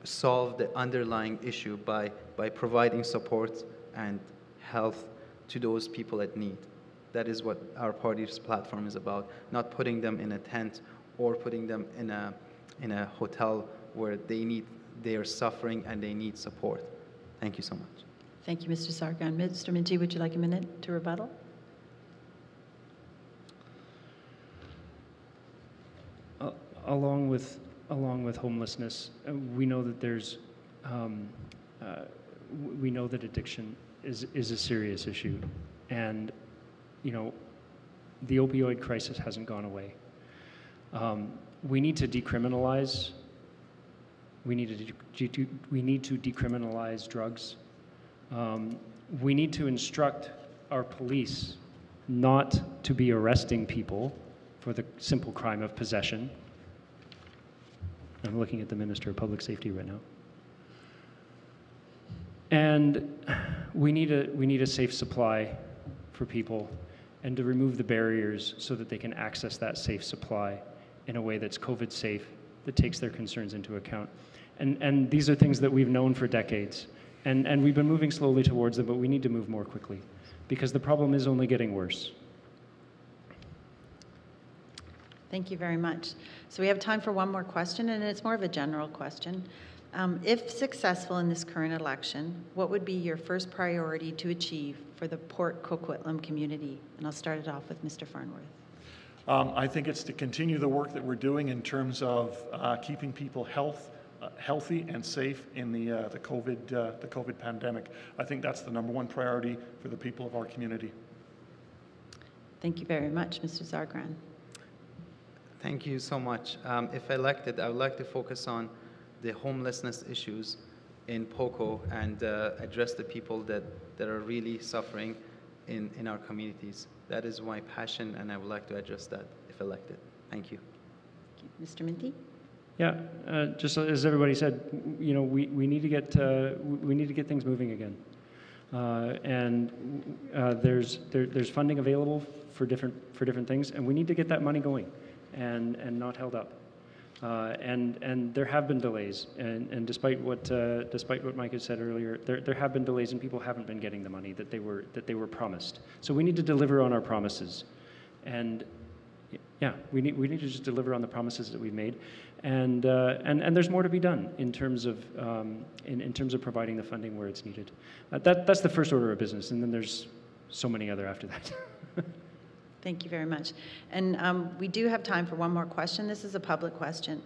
solve the underlying issue by providing support and health to those people at need. That is what our party's platform is about, not putting them in a tent or putting them in a hotel where they are suffering and they need support. Thank you so much. Thank you, Mr. Sargon. Mr. Minty, would you like a minute to rebuttal? Along with homelessness, we know that we know that addiction is a serious issue, and the opioid crisis hasn't gone away. We need to decriminalize. We need to decriminalize drugs. We need to instruct our police not to be arresting people for the simple crime of possession. I'm looking at the Minister of Public Safety right now. And we need a safe supply for people, and to remove the barriers so that they can access that safe supply in a way that's COVID safe, that takes their concerns into account. And these are things that we've known for decades. And we've been moving slowly towards them, but we need to move more quickly because the problem is only getting worse. Thank you very much. So we have time for one more question, and it's more of a general question. If successful in this current election, what would be your first priority to achieve for the Port Coquitlam community? And I'll start it off with Mr. Farnworth. I think it's to continue the work that we're doing in terms of keeping people healthy and safe in the COVID pandemic. I think that's the #1 priority for the people of our community. Thank you very much, Mr. Zargran. Thank you so much. If elected, I would like to focus on the homelessness issues in POCO and address the people that are really suffering in our communities. That is my passion, and I would like to address that if elected. Thank you. Mr. Minty? Yeah, just as everybody said, we need to get things moving again, and there's funding available for different things, and we need to get that money going, and not held up. And there have been delays, and despite what Mike had said earlier, there have been delays, and people haven't been getting the money that they were promised. So we need to deliver on our promises, and yeah, we need to just deliver on the promises that we've made, and there's more to be done in terms of providing the funding where it's needed. That's the first order of business, and then there's so many other after that. Thank you very much. And we do have time for one more question. This is a public question.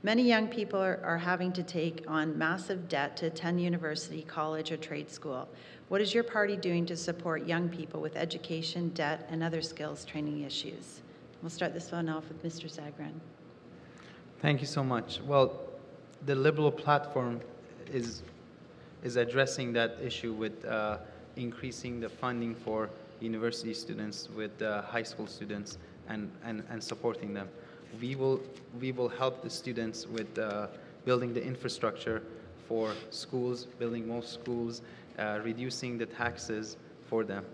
Many young people are having to take on massive debt to attend university, college, or trade school. What is your party doing to support young people with education, debt, and other skills training issues? We'll start this one off with Mr. Sagran. Thank you so much. Well, the Liberal platform is addressing that issue with increasing the funding for university students with high school students and supporting them. We will help the students with building the infrastructure for schools, building more schools, reducing the taxes for them.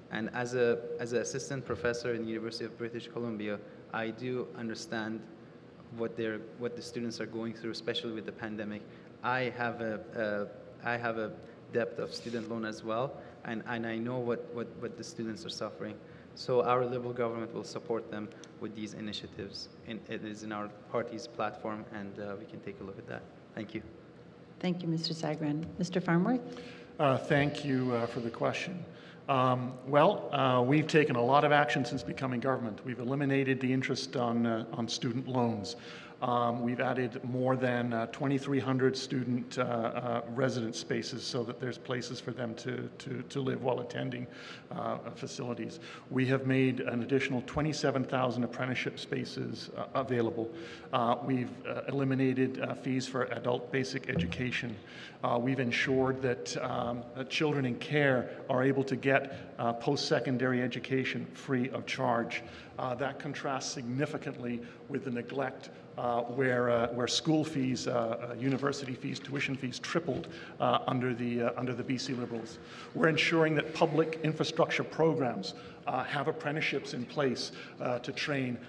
And as an assistant professor in the University of British Columbia, I do understand what the students are going through, especially with the pandemic. I have a debt of student loan as well, and I know what the students are suffering. So our Liberal government will support them with these initiatives. It is in our party's platform, and we can take a look at that. Thank you. Thank you, Mr. Sagran. Mr. Farnworth? Thank you for the question. We've taken a lot of action since becoming government. We've eliminated the interest on student loans. We've added more than 2,300 student residence spaces so that there's places for them to live while attending facilities. We have made an additional 27,000 apprenticeship spaces available. We've eliminated fees for adult basic education. We've ensured that children in care are able to get post-secondary education free of charge. That contrasts significantly with the neglect where school fees, university fees, tuition fees tripled under the BC Liberals. We're ensuring that public infrastructure programs have apprenticeships in place to train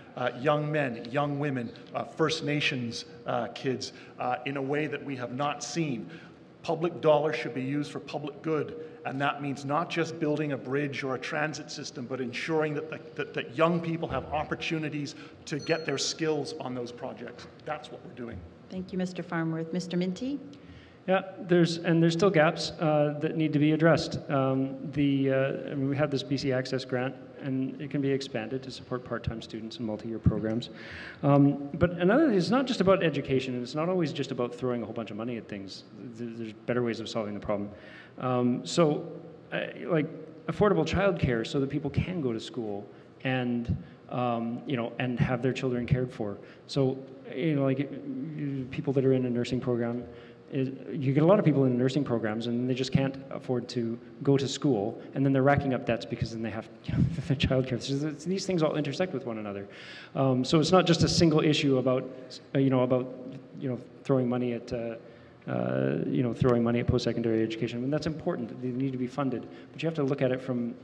young men, young women, First Nations kids in a way that we have not seen. Public dollars should be used for public good, and that means not just building a bridge or a transit system, but ensuring that young people have opportunities to get their skills on those projects. That's what we're doing. Thank you, Mr. Farnworth. Mr. Minty? Yeah, there's still gaps that need to be addressed. I mean, we have this BC Access grant, and it can be expanded to support part-time students in multi-year programs. But another thing, it's not just about education, and it's not always just about throwing a whole bunch of money at things. There's better ways of solving the problem. Like affordable childcare, so that people can go to school and and have their children cared for. So like people that are in a nursing program. You get a lot of people in nursing programs and they just can't afford to go to school, and then they're racking up debts because then they have their childcare. So these things all intersect with one another. So it's not just a single issue about throwing money at post-secondary education. I mean, that's important. They need to be funded, but you have to look at it from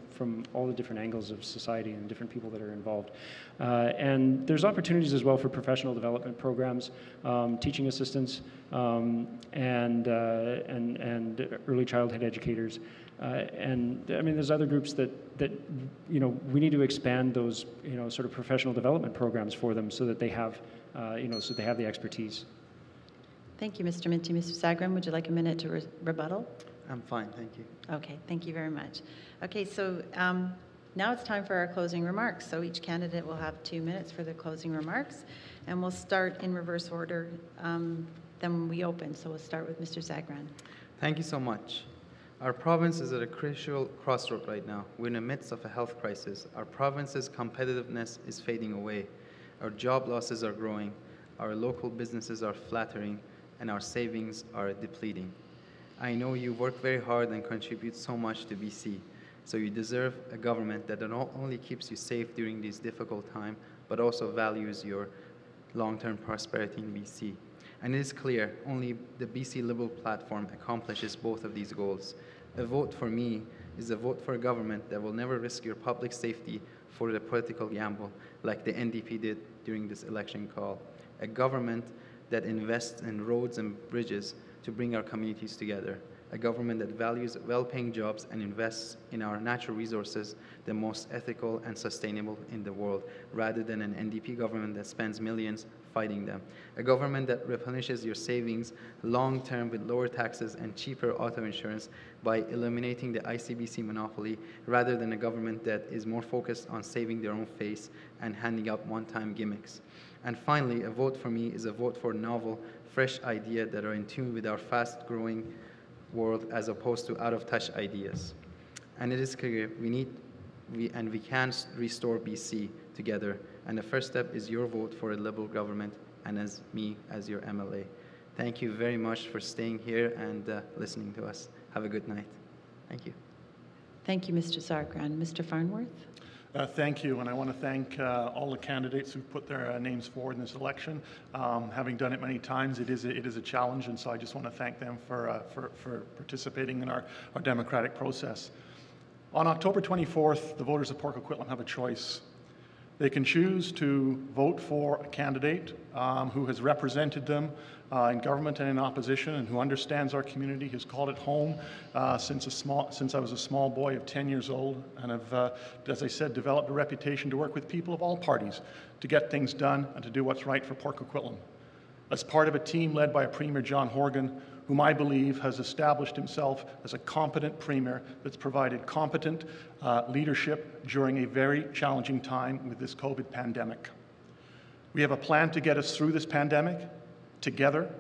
all the different angles of society and different people that are involved. And there's opportunities as well for professional development programs, teaching assistants, and early childhood educators. And I mean, there's other groups that we need to expand those sort of professional development programs for them so that they have so they have the expertise. Thank you, Mr. Minty. Mr. Sagran, would you like a minute to rebuttal? I'm fine, thank you. Okay, thank you very much. Okay, so now it's time for our closing remarks. So each candidate will have 2 minutes for their closing remarks, and we'll start in reverse order. Then we open. So we'll start with Mr. Sagran. Thank you so much. Our province is at a crucial crossroad right now. We're in the midst of a health crisis. Our province's competitiveness is fading away. Our job losses are growing. Our local businesses are flattering, and our savings are depleting. I know you work very hard and contribute so much to BC, so you deserve a government that not only keeps you safe during this difficult time, but also values your long-term prosperity in BC. And it is clear, only the BC Liberal platform accomplishes both of these goals. A vote for me is a vote for a government that will never risk your public safety for the political gamble, like the NDP did during this election call. A government that invests in roads and bridges to bring our communities together. A government that values well-paying jobs and invests in our natural resources, the most ethical and sustainable in the world, rather than an NDP government that spends millions fighting them. A government that replenishes your savings long-term with lower taxes and cheaper auto insurance by eliminating the ICBC monopoly, rather than a government that is more focused on saving their own face and handing out one-time gimmicks. And finally, a vote for me is a vote for novel, fresh ideas that are in tune with our fast-growing world as opposed to out-of-touch ideas. And it is clear we need we can restore BC together. And the first step is your vote for a Liberal government and as me as your MLA. Thank you very much for staying here and listening to us. Have a good night. Thank you. Thank you, Mr. Sarkran. Mr. Farnworth? Thank you, and I want to thank all the candidates who put their names forward in this election. Having done it many times, it is a challenge, and so I just want to thank them for participating in our democratic process. On October 24th, the voters of Port Coquitlam have a choice. They can choose to vote for a candidate who has represented them in government and in opposition, and who understands our community, has called it home since I was a small boy of 10 years old, and have, as I said, developed a reputation to work with people of all parties to get things done and to do what's right for Port Coquitlam. As part of a team led by Premier John Horgan, whom I believe has established himself as a competent premier that's provided competent leadership during a very challenging time with this COVID pandemic. We have a plan to get us through this pandemic together.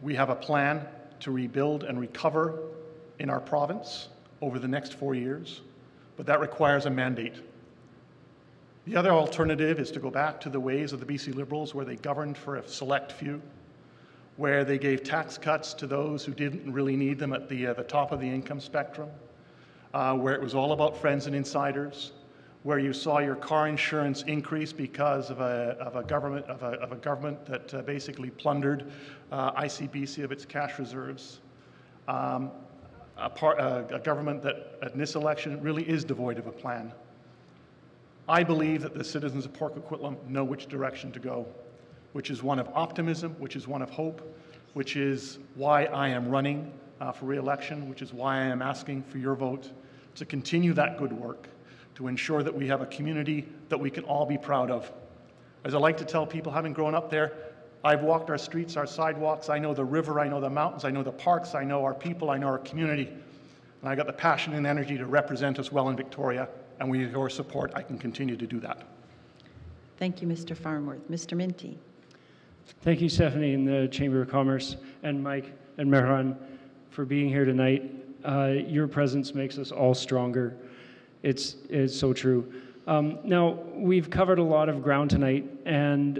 We have a plan to rebuild and recover in our province over the next 4 years, but that requires a mandate. The other alternative is to go back to the ways of the BC Liberals, where they governed for a select few, where they gave tax cuts to those who didn't really need them at the top of the income spectrum, where it was all about friends and insiders, where you saw your car insurance increase because of a government that basically plundered ICBC of its cash reserves, a government that in this election really is devoid of a plan. I believe that the citizens of Port Coquitlam know which direction to go, which is one of optimism, which is one of hope, which is why I am running for re-election, which is why I am asking for your vote to continue that good work, to ensure that we have a community that we can all be proud of. As I like to tell people, having grown up there, I've walked our streets, our sidewalks, I know the river, I know the mountains, I know the parks, I know our people, I know our community, and I got the passion and energy to represent us well in Victoria, and with your support, I can continue to do that. Thank you, Mr. Farnworth. Mr. Minty? Thank you, Stephanie, and the Chamber of Commerce, and Mike and Mehran for being here tonight. Your presence makes us all stronger. It's so true. Now, we've covered a lot of ground tonight, and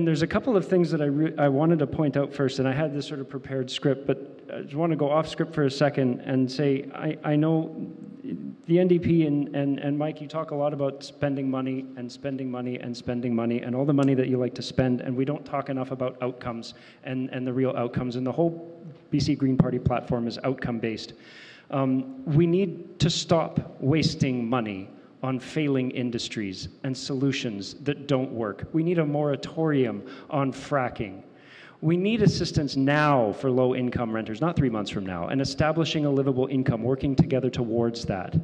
there's a couple of things that I wanted to point out first, and I had this sort of prepared script, but I just want to go off script for a second and say I know the NDP and Mike, you talk a lot about spending money and spending money and spending money and all the money that you like to spend, and we don't talk enough about outcomes and the real outcomes, and the whole BC Green Party platform is outcome-based. We need to stop wasting money on failing industries and solutions that don't work. We need a moratorium on fracking. We need assistance now for low-income renters, not 3 months from now, and establishing a livable income, working together towards that.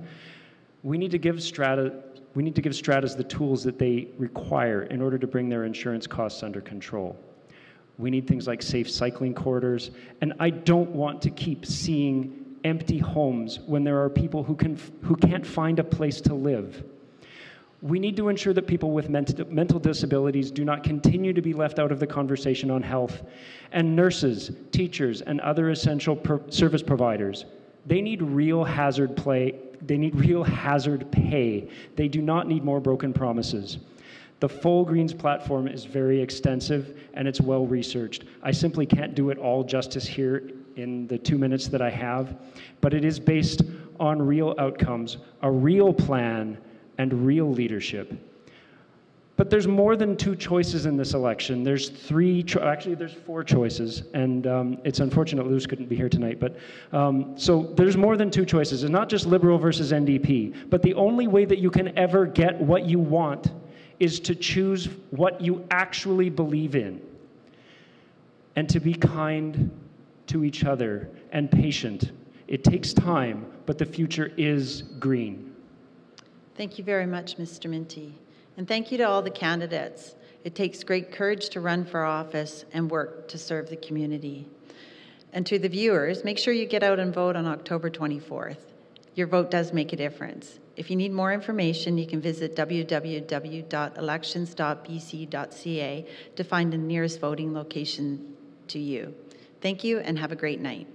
We need to give stratas the tools that they require in order to bring their insurance costs under control. We need things like safe cycling corridors, and I don't want to keep seeing empty homes when there are people who can't find a place to live. We need to ensure that people with mental disabilities do not continue to be left out of the conversation on health. And nurses, teachers, and other essential service providers, they need real hazard pay. They need real hazard pay. They do not need more broken promises. The full Greens platform is very extensive and it's well researched. I simply can't do it all justice here in the 2 minutes that I have, but it is based on real outcomes, a real plan, and real leadership. But there's more than 2 choices in this election. There's actually there's 4 choices, and it's unfortunate Luz couldn't be here tonight, but so there's more than 2 choices. It's not just Liberal versus NDP, but the only way that you can ever get what you want is to choose what you actually believe in, and to be kind to each other and patient. It takes time, but the future is green. Thank you very much, Mr. Minty. And thank you to all the candidates. It takes great courage to run for office and work to serve the community. And to the viewers, make sure you get out and vote on October 24th. Your vote does make a difference. If you need more information, you can visit www.elections.bc.ca to find the nearest voting location to you. Thank you and have a great night.